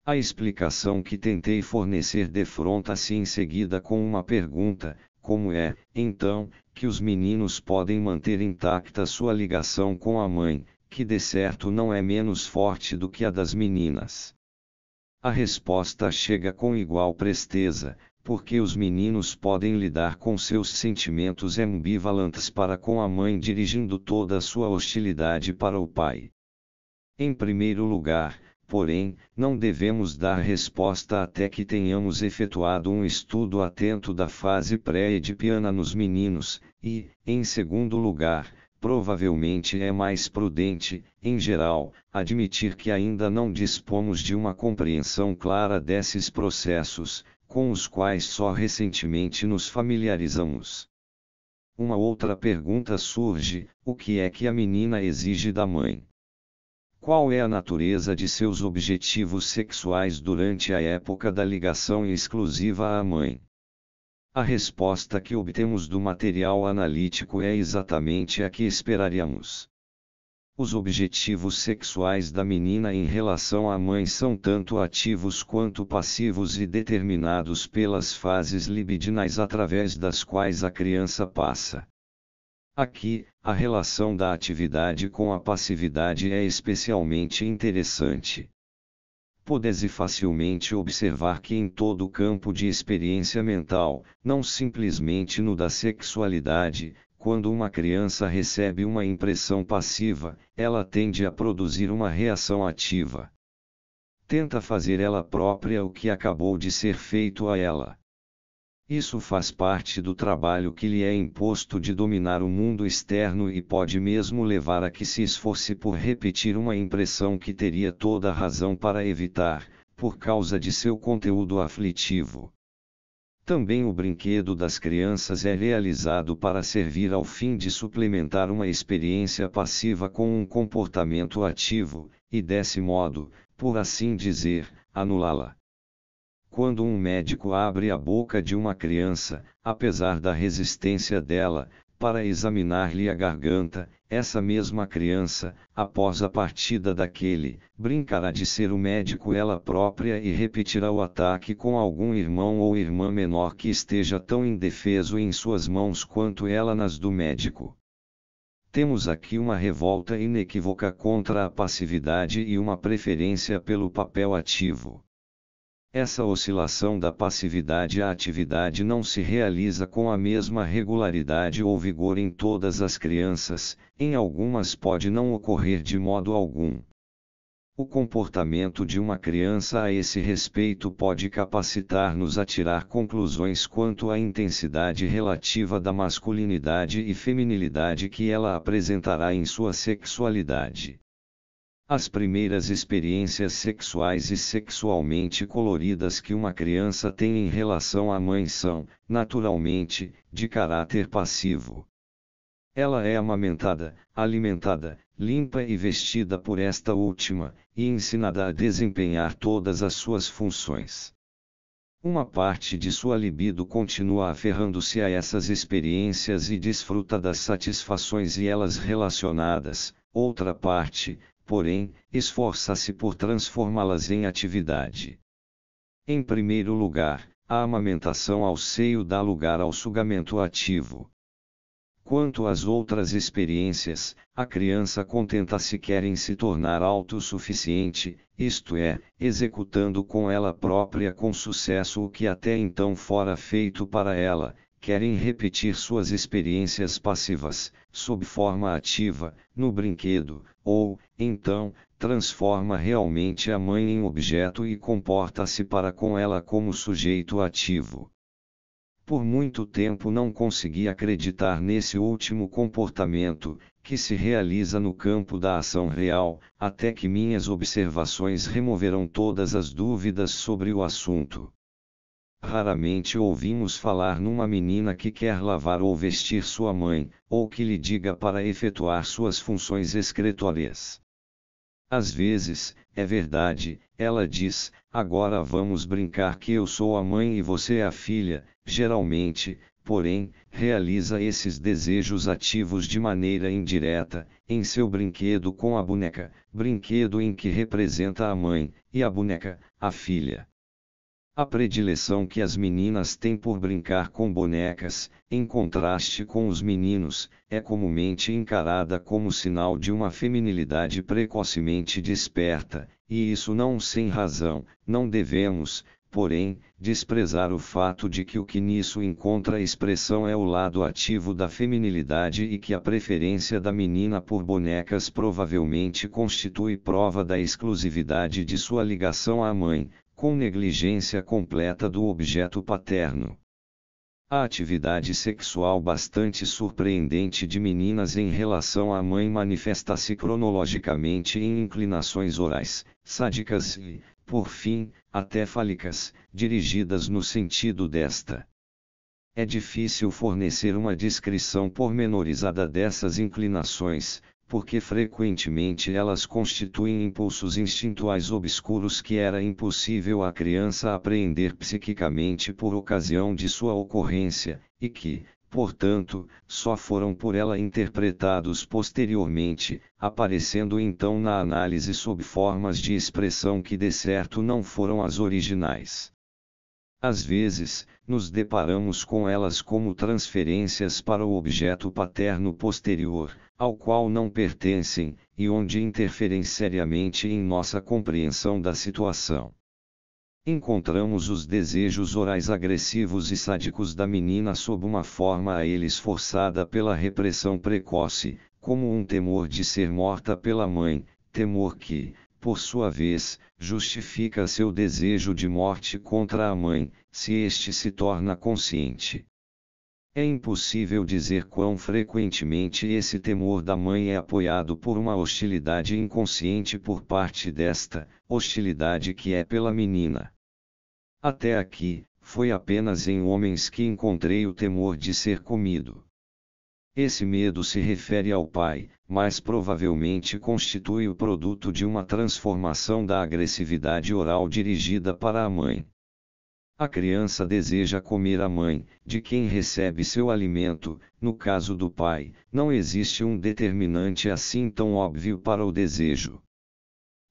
A explicação que tentei fornecer defronta-se em seguida com uma pergunta: como é, então, que os meninos podem manter intacta sua ligação com a mãe, que de certo não é menos forte do que a das meninas? A resposta chega com igual presteza, porque os meninos podem lidar com seus sentimentos ambivalentes para com a mãe dirigindo toda a sua hostilidade para o pai. Em primeiro lugar, porém, não devemos dar resposta até que tenhamos efetuado um estudo atento da fase pré-edipiana nos meninos, e, em segundo lugar, provavelmente é mais prudente, em geral, admitir que ainda não dispomos de uma compreensão clara desses processos, com os quais só recentemente nos familiarizamos. Uma outra pergunta surge: o que é que a menina exige da mãe? Qual é a natureza de seus objetivos sexuais durante a época da ligação exclusiva à mãe? A resposta que obtemos do material analítico é exatamente a que esperaríamos. Os objetivos sexuais da menina em relação à mãe são tanto ativos quanto passivos e determinados pelas fases libidinais através das quais a criança passa. Aqui, a relação da atividade com a passividade é especialmente interessante. Pode-se facilmente observar que em todo o campo de experiência mental, não simplesmente no da sexualidade, quando uma criança recebe uma impressão passiva, ela tende a produzir uma reação ativa. Tenta fazer ela própria o que acabou de ser feito a ela. Isso faz parte do trabalho que lhe é imposto de dominar o mundo externo e pode mesmo levar a que se esforce por repetir uma impressão que teria toda a razão para evitar, por causa de seu conteúdo aflitivo. Também o brinquedo das crianças é realizado para servir ao fim de suplementar uma experiência passiva com um comportamento ativo, e desse modo, por assim dizer, anulá-la. Quando um médico abre a boca de uma criança, apesar da resistência dela, para examinar-lhe a garganta, essa mesma criança, após a partida daquele, brincará de ser o médico ela própria e repetirá o ataque com algum irmão ou irmã menor que esteja tão indefeso em suas mãos quanto ela nas do médico. Temos aqui uma revolta inequívoca contra a passividade e uma preferência pelo papel ativo. Essa oscilação da passividade à atividade não se realiza com a mesma regularidade ou vigor em todas as crianças, em algumas pode não ocorrer de modo algum. O comportamento de uma criança a esse respeito pode capacitar-nos a tirar conclusões quanto à intensidade relativa da masculinidade e feminilidade que ela apresentará em sua sexualidade. As primeiras experiências sexuais e sexualmente coloridas que uma criança tem em relação à mãe são, naturalmente, de caráter passivo. Ela é amamentada, alimentada, limpa e vestida por esta última, e ensinada a desempenhar todas as suas funções. Uma parte de sua libido continua aferrando-se a essas experiências e desfruta das satisfações e elas relacionadas, outra parte, porém, esforça-se por transformá-las em atividade. Em primeiro lugar, a amamentação ao seio dá lugar ao sugamento ativo. Quanto às outras experiências, a criança contenta-se quer em se tornar autossuficiente, isto é, executando com ela própria com sucesso o que até então fora feito para ela, querem repetir suas experiências passivas, sob forma ativa, no brinquedo, ou, então, transforma realmente a mãe em objeto e comporta-se para com ela como sujeito ativo. Por muito tempo não consegui acreditar nesse último comportamento, que se realiza no campo da ação real, até que minhas observações removeram todas as dúvidas sobre o assunto. Raramente ouvimos falar numa menina que quer lavar ou vestir sua mãe, ou que lhe diga para efetuar suas funções excretórias. Às vezes, é verdade, ela diz, agora vamos brincar que eu sou a mãe e você é a filha, geralmente, porém, realiza esses desejos ativos de maneira indireta, em seu brinquedo com a boneca, brinquedo em que representa a mãe, e a boneca, a filha. A predileção que as meninas têm por brincar com bonecas, em contraste com os meninos, é comumente encarada como sinal de uma feminilidade precocemente desperta, e isso não sem razão. Não devemos, porém, desprezar o fato de que o que nisso encontra expressão é o lado ativo da feminilidade e que a preferência da menina por bonecas provavelmente constitui prova da exclusividade de sua ligação à mãe, com negligência completa do objeto paterno. A atividade sexual bastante surpreendente de meninas em relação à mãe manifesta-se cronologicamente em inclinações orais, sádicas e, por fim, até fálicas, dirigidas no sentido desta. É difícil fornecer uma descrição pormenorizada dessas inclinações, porque frequentemente elas constituem impulsos instintuais obscuros que era impossível à criança apreender psiquicamente por ocasião de sua ocorrência, e que, portanto, só foram por ela interpretados posteriormente, aparecendo então na análise sob formas de expressão que de certo não foram as originais. Às vezes, nos deparamos com elas como transferências para o objeto paterno posterior, ao qual não pertencem, e onde interferem seriamente em nossa compreensão da situação. Encontramos os desejos orais agressivos e sádicos da menina sob uma forma a eles forçada pela repressão precoce, como um temor de ser morta pela mãe, temor que, por sua vez, justifica seu desejo de morte contra a mãe, se este se torna consciente. É impossível dizer quão frequentemente esse temor da mãe é apoiado por uma hostilidade inconsciente por parte desta, hostilidade que é pela menina. Até aqui, foi apenas em homens que encontrei o temor de ser comido. Esse medo se refere ao pai, mas provavelmente constitui o produto de uma transformação da agressividade oral dirigida para a mãe. A criança deseja comer a mãe, de quem recebe seu alimento. No caso do pai, não existe um determinante assim tão óbvio para o desejo.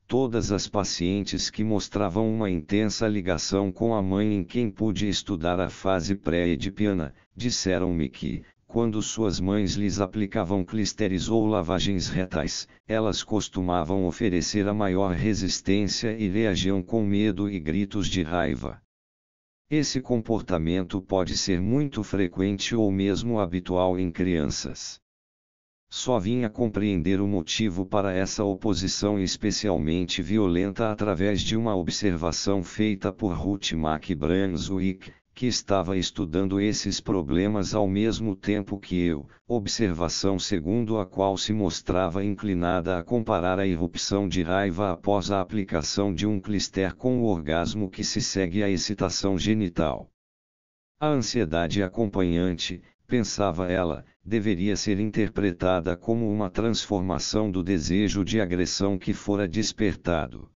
Todas as pacientes que mostravam uma intensa ligação com a mãe em quem pude estudar a fase pré-edipiana, disseram-me que, quando suas mães lhes aplicavam clísteres ou lavagens retais, elas costumavam oferecer a maior resistência e reagiam com medo e gritos de raiva. Esse comportamento pode ser muito frequente ou mesmo habitual em crianças. Só vim a compreender o motivo para essa oposição especialmente violenta através de uma observação feita por Ruth Mack Brunswick, que estava estudando esses problemas ao mesmo tempo que eu, observação segundo a qual se mostrava inclinada a comparar a irrupção de raiva após a aplicação de um clíster com o orgasmo que se segue à excitação genital. A ansiedade acompanhante, pensava ela, deveria ser interpretada como uma transformação do desejo de agressão que fora despertado.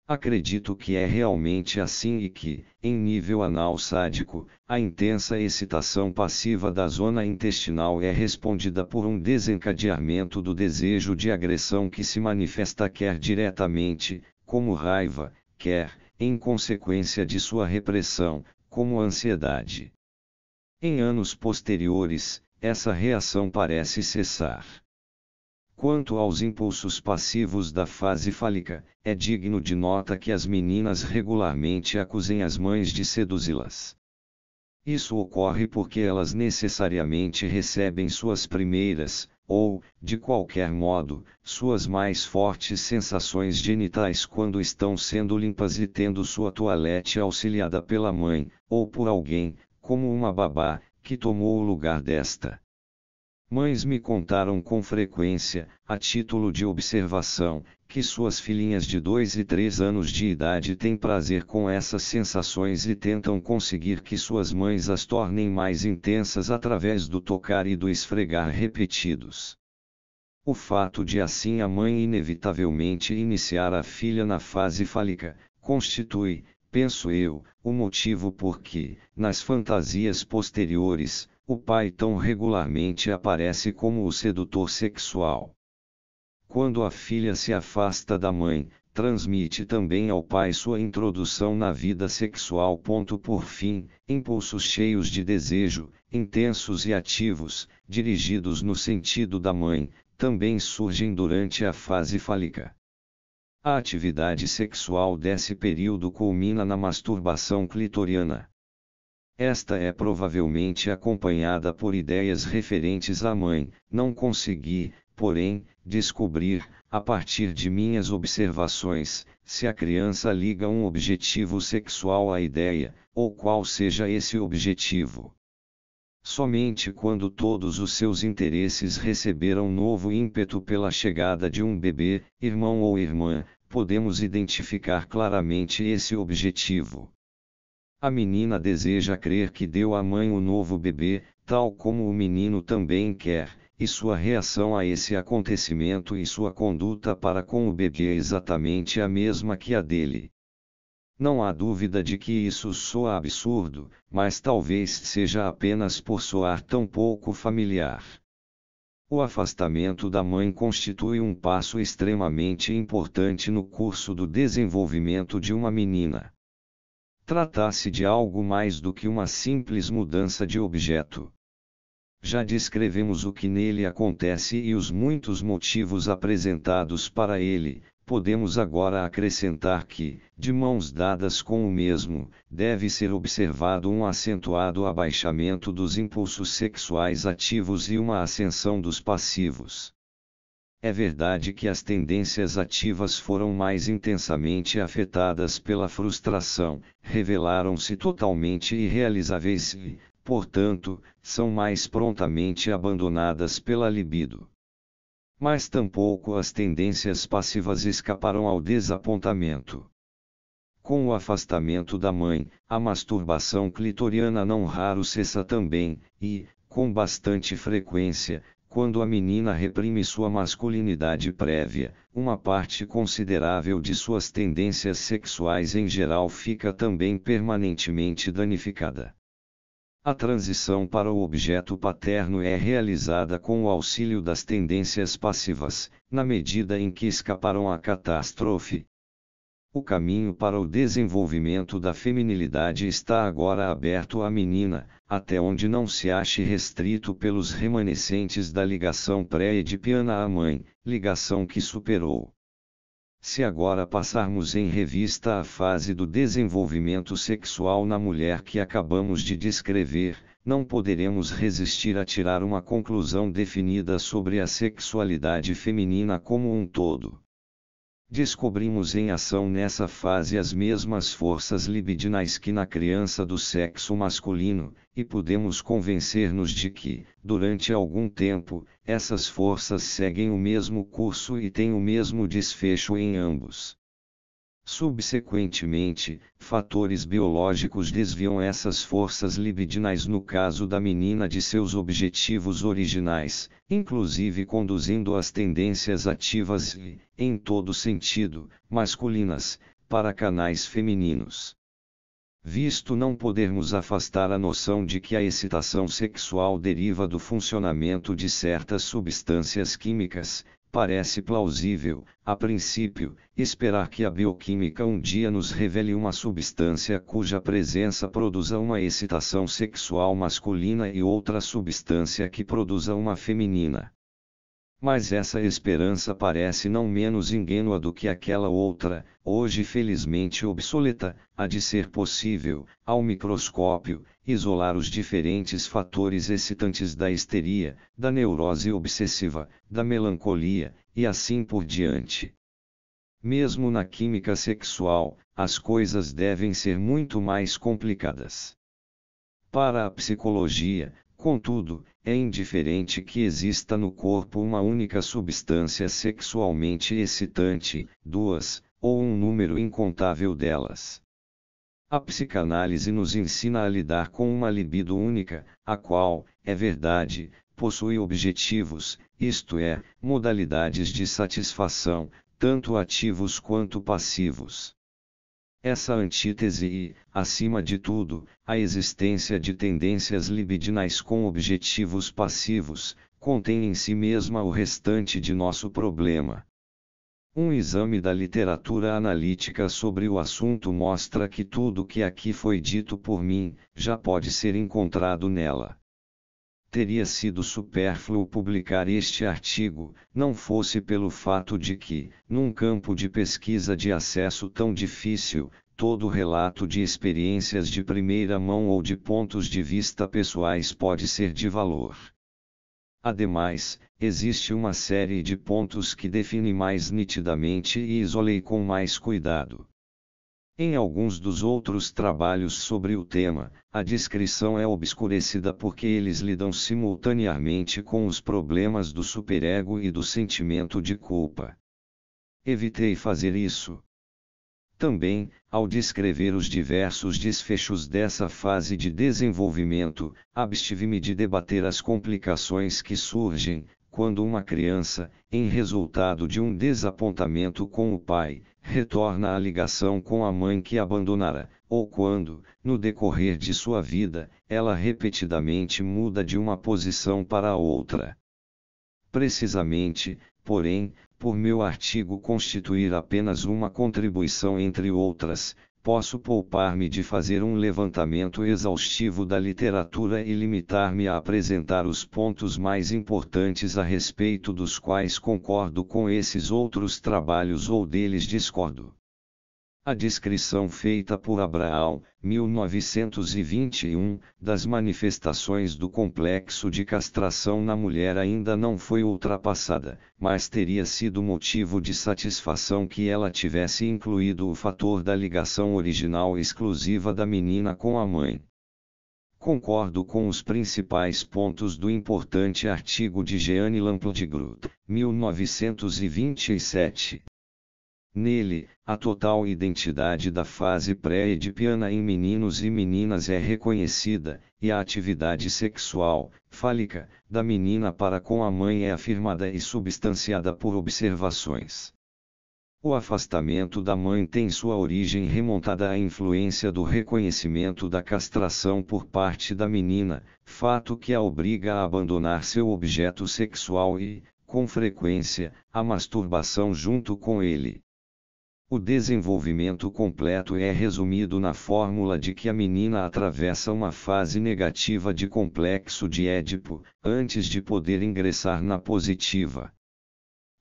Acredito que é realmente assim e que, em nível anal sádico, a intensa excitação passiva da zona intestinal é respondida por um desencadeamento do desejo de agressão que se manifesta quer diretamente, como raiva, quer, em consequência de sua repressão, como ansiedade. Em anos posteriores, essa reação parece cessar. Quanto aos impulsos passivos da fase fálica, é digno de nota que as meninas regularmente acusem as mães de seduzi-las. Isso ocorre porque elas necessariamente recebem suas primeiras, ou, de qualquer modo, suas mais fortes sensações genitais quando estão sendo limpas e tendo sua toalete auxiliada pela mãe, ou por alguém, como uma babá, que tomou o lugar desta. Mães me contaram com frequência, a título de observação, que suas filhinhas de 2 e 3 anos de idade têm prazer com essas sensações e tentam conseguir que suas mães as tornem mais intensas através do tocar e do esfregar repetidos. O fato de assim a mãe inevitavelmente iniciar a filha na fase fálica, constitui, penso eu, o motivo por que, nas fantasias posteriores, o pai tão regularmente aparece como o sedutor sexual. Quando a filha se afasta da mãe, transmite também ao pai sua introdução na vida sexual. Por fim, impulsos cheios de desejo, intensos e ativos, dirigidos no sentido da mãe, também surgem durante a fase fálica. A atividade sexual desse período culmina na masturbação clitoriana. Esta é provavelmente acompanhada por ideias referentes à mãe. Não consegui, porém, descobrir, a partir de minhas observações, se a criança liga um objetivo sexual à ideia, ou qual seja esse objetivo. Somente quando todos os seus interesses receberam novo ímpeto pela chegada de um bebê, irmão ou irmã, podemos identificar claramente esse objetivo. A menina deseja crer que deu à mãe o novo bebê, tal como o menino também quer, e sua reação a esse acontecimento e sua conduta para com o bebê é exatamente a mesma que a dele. Não há dúvida de que isso soa absurdo, mas talvez seja apenas por soar tão pouco familiar. O afastamento da mãe constitui um passo extremamente importante no curso do desenvolvimento de uma menina. Trata-se de algo mais do que uma simples mudança de objeto. Já descrevemos o que nele acontece e os muitos motivos apresentados para ele. Podemos agora acrescentar que, de mãos dadas com o mesmo, deve ser observado um acentuado abaixamento dos impulsos sexuais ativos e uma ascensão dos passivos. É verdade que as tendências ativas foram mais intensamente afetadas pela frustração, revelaram-se totalmente irrealizáveis e, portanto, são mais prontamente abandonadas pela libido. Mas tampouco as tendências passivas escaparam ao desapontamento. Com o afastamento da mãe, a masturbação clitoriana não raro cessa também, e, com bastante frequência, quando a menina reprime sua masculinidade prévia, uma parte considerável de suas tendências sexuais em geral fica também permanentemente danificada. A transição para o objeto paterno é realizada com o auxílio das tendências passivas, na medida em que escaparam à catástrofe. O caminho para o desenvolvimento da feminilidade está agora aberto à menina, até onde não se ache restrito pelos remanescentes da ligação pré-edipiana à mãe, ligação que superou. Se agora passarmos em revista a fase do desenvolvimento sexual na mulher que acabamos de descrever, não poderemos resistir a tirar uma conclusão definida sobre a sexualidade feminina como um todo. Descobrimos em ação nessa fase as mesmas forças libidinais que na criança do sexo masculino, e podemos convencer-nos de que, durante algum tempo, essas forças seguem o mesmo curso e têm o mesmo desfecho em ambos. Subsequentemente, fatores biológicos desviam essas forças libidinais no caso da menina de seus objetivos originais, inclusive conduzindo as tendências ativas e, em todo sentido, masculinas, para canais femininos. Visto não podermos afastar a noção de que a excitação sexual deriva do funcionamento de certas substâncias químicas, parece plausível, a princípio, esperar que a bioquímica um dia nos revele uma substância cuja presença produza uma excitação sexual masculina e outra substância que produza uma feminina. Mas essa esperança parece não menos ingênua do que aquela outra, hoje felizmente obsoleta, a de ser possível, ao microscópio, isolar os diferentes fatores excitantes da histeria, da neurose obsessiva, da melancolia, e assim por diante. Mesmo na química sexual, as coisas devem ser muito mais complicadas. Para a psicologia, contudo, é indiferente que exista no corpo uma única substância sexualmente excitante, duas, ou um número incontável delas. A psicanálise nos ensina a lidar com uma libido única, a qual, é verdade, possui objetivos, isto é, modalidades de satisfação, tanto ativos quanto passivos. Essa antítese e, acima de tudo, a existência de tendências libidinais com objetivos passivos, contém em si mesma o restante de nosso problema. Um exame da literatura analítica sobre o assunto mostra que tudo que aqui foi dito por mim, já pode ser encontrado nela. Teria sido supérfluo publicar este artigo, não fosse pelo fato de que, num campo de pesquisa de acesso tão difícil, todo relato de experiências de primeira mão ou de pontos de vista pessoais pode ser de valor. Ademais, existe uma série de pontos que defini mais nitidamente e isolei com mais cuidado. Em alguns dos outros trabalhos sobre o tema, a descrição é obscurecida porque eles lidam simultaneamente com os problemas do superego e do sentimento de culpa. Evitei fazer isso. Também, ao descrever os diversos desfechos dessa fase de desenvolvimento, abstive-me de debater as complicações que surgem, quando uma criança, em resultado de um desapontamento com o pai, retorna à ligação com a mãe que abandonara, ou quando, no decorrer de sua vida, ela repetidamente muda de uma posição para outra. Precisamente, porém, por meu artigo constituir apenas uma contribuição entre outras, posso poupar-me de fazer um levantamento exaustivo da literatura e limitar-me a apresentar os pontos mais importantes a respeito dos quais concordo com esses outros trabalhos ou deles discordo. A descrição feita por Abraão, 1921, das manifestações do complexo de castração na mulher ainda não foi ultrapassada, mas teria sido motivo de satisfação que ela tivesse incluído o fator da ligação original exclusiva da menina com a mãe. Concordo com os principais pontos do importante artigo de Jeanne Lamport-Grout, 1927. Nele, a total identidade da fase pré-edipiana em meninos e meninas é reconhecida, e a atividade sexual, fálica, da menina para com a mãe é afirmada e substanciada por observações. O afastamento da mãe tem sua origem remontada à influência do reconhecimento da castração por parte da menina, fato que a obriga a abandonar seu objeto sexual e, com frequência, a masturbação junto com ele. O desenvolvimento completo é resumido na fórmula de que a menina atravessa uma fase negativa de complexo de Édipo, antes de poder ingressar na positiva.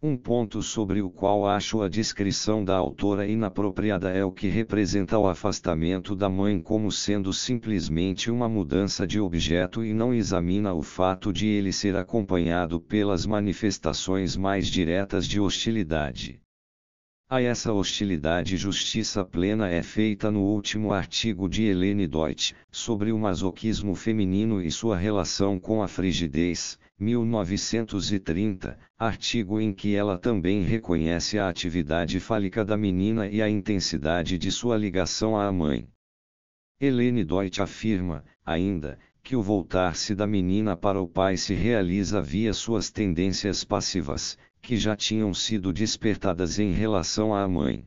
Um ponto sobre o qual acho a descrição da autora inapropriada é o que representa o afastamento da mãe como sendo simplesmente uma mudança de objeto e não examina o fato de ele ser acompanhado pelas manifestações mais diretas de hostilidade. A essa hostilidade justiça plena é feita no último artigo de Helene Deutsch, sobre o masoquismo feminino e sua relação com a frigidez, 1930, artigo em que ela também reconhece a atividade fálica da menina e a intensidade de sua ligação à mãe. Helene Deutsch afirma, ainda, que o voltar-se da menina para o pai se realiza via suas tendências passivas, que já tinham sido despertadas em relação à mãe.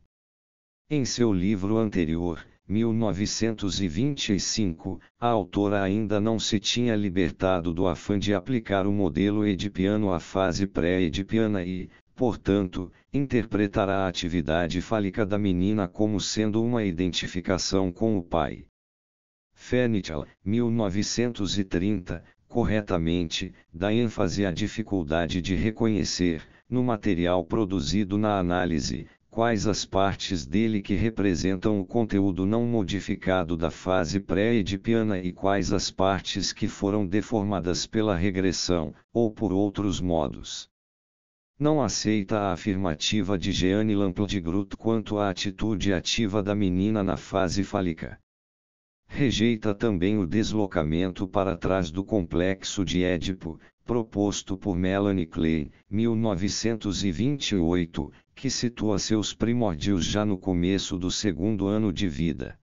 Em seu livro anterior, 1925, a autora ainda não se tinha libertado do afã de aplicar o modelo edipiano à fase pré-edipiana e, portanto, interpretará a atividade fálica da menina como sendo uma identificação com o pai. Fenichel, 1930, corretamente, dá ênfase à dificuldade de reconhecer, no material produzido na análise, quais as partes dele que representam o conteúdo não modificado da fase pré-edipiana e quais as partes que foram deformadas pela regressão, ou por outros modos. Não aceita a afirmativa de Jeanne Lamport-Grout quanto à atitude ativa da menina na fase fálica. Rejeita também o deslocamento para trás do complexo de Édipo, proposto por Melanie Klein, 1928, que situa seus primórdios já no começo do segundo ano de vida.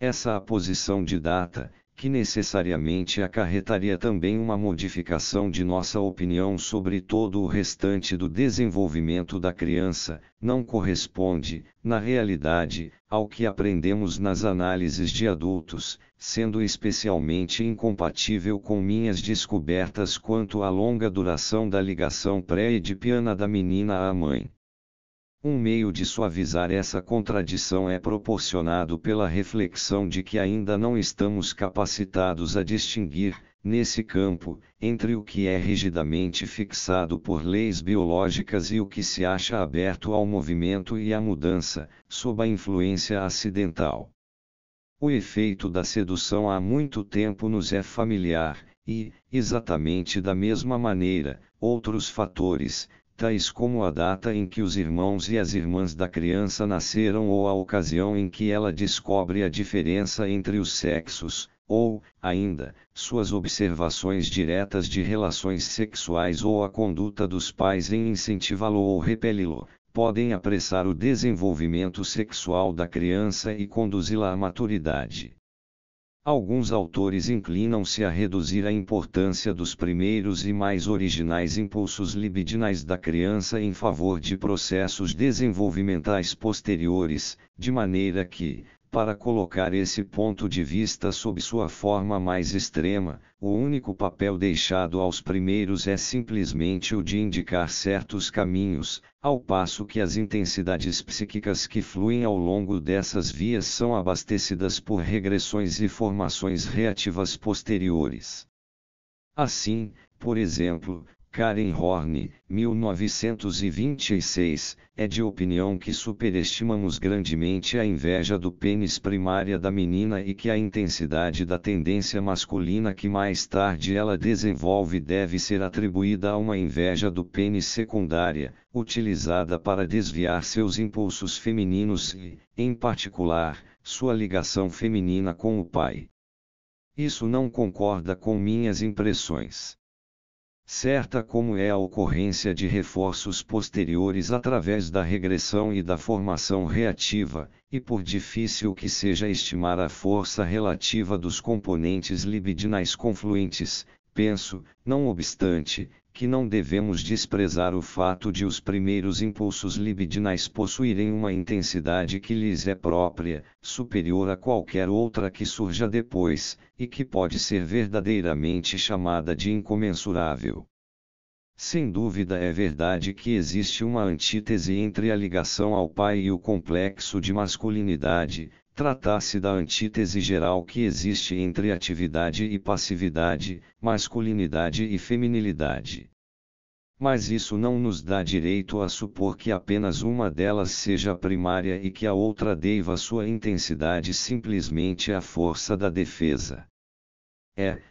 Essa aposição de data, que necessariamente acarretaria também uma modificação de nossa opinião sobre todo o restante do desenvolvimento da criança, não corresponde, na realidade, ao que aprendemos nas análises de adultos, sendo especialmente incompatível com minhas descobertas quanto à longa duração da ligação pré-edipiana da menina à mãe. Um meio de suavizar essa contradição é proporcionado pela reflexão de que ainda não estamos capacitados a distinguir, nesse campo, entre o que é rigidamente fixado por leis biológicas e o que se acha aberto ao movimento e à mudança, sob a influência acidental. O efeito da sedução há muito tempo nos é familiar, e, exatamente da mesma maneira, outros fatores, tais como a data em que os irmãos e as irmãs da criança nasceram ou a ocasião em que ela descobre a diferença entre os sexos, ou, ainda, suas observações diretas de relações sexuais ou a conduta dos pais em incentivá-lo ou repeli-lo, podem apressar o desenvolvimento sexual da criança e conduzi-la à maturidade. Alguns autores inclinam-se a reduzir a importância dos primeiros e mais originais impulsos libidinais da criança em favor de processos desenvolvimentais posteriores, de maneira que, para colocar esse ponto de vista sob sua forma mais extrema, o único papel deixado aos primeiros é simplesmente o de indicar certos caminhos, ao passo que as intensidades psíquicas que fluem ao longo dessas vias são abastecidas por regressões e formações reativas posteriores. Assim, por exemplo, Karen Horney, 1926, é de opinião que superestimamos grandemente a inveja do pênis primária da menina e que a intensidade da tendência masculina que mais tarde ela desenvolve deve ser atribuída a uma inveja do pênis secundária, utilizada para desviar seus impulsos femininos e, em particular, sua ligação feminina com o pai. Isso não concorda com minhas impressões. Certa como é a ocorrência de reforços posteriores através da regressão e da formação reativa, e por difícil que seja estimar a força relativa dos componentes libidinais confluentes, penso, não obstante, que não devemos desprezar o fato de os primeiros impulsos libidinais possuírem uma intensidade que lhes é própria, superior a qualquer outra que surja depois, e que pode ser verdadeiramente chamada de incomensurável. Sem dúvida é verdade que existe uma antítese entre a ligação ao pai e o complexo de masculinidade, trata-se da antítese geral que existe entre atividade e passividade, masculinidade e feminilidade. Mas isso não nos dá direito a supor que apenas uma delas seja primária e que a outra deva sua intensidade simplesmente à força da defesa.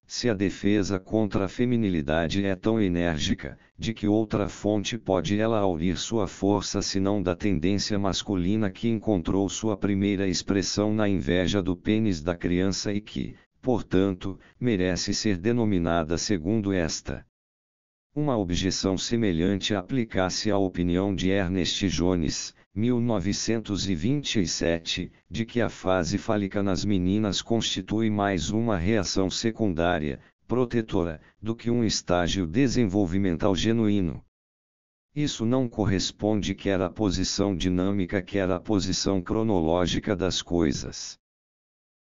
Se a defesa contra a feminilidade é tão enérgica, de que outra fonte pode ela aurir sua força senão da tendência masculina que encontrou sua primeira expressão na inveja do pênis da criança e que, portanto, merece ser denominada segundo esta. Uma objeção semelhante aplica-se à opinião de Ernest Jones, 1927, de que a fase fálica nas meninas constitui mais uma reação secundária, protetora, do que um estágio desenvolvimental genuíno. Isso não corresponde quer à posição dinâmica quer à posição cronológica das coisas.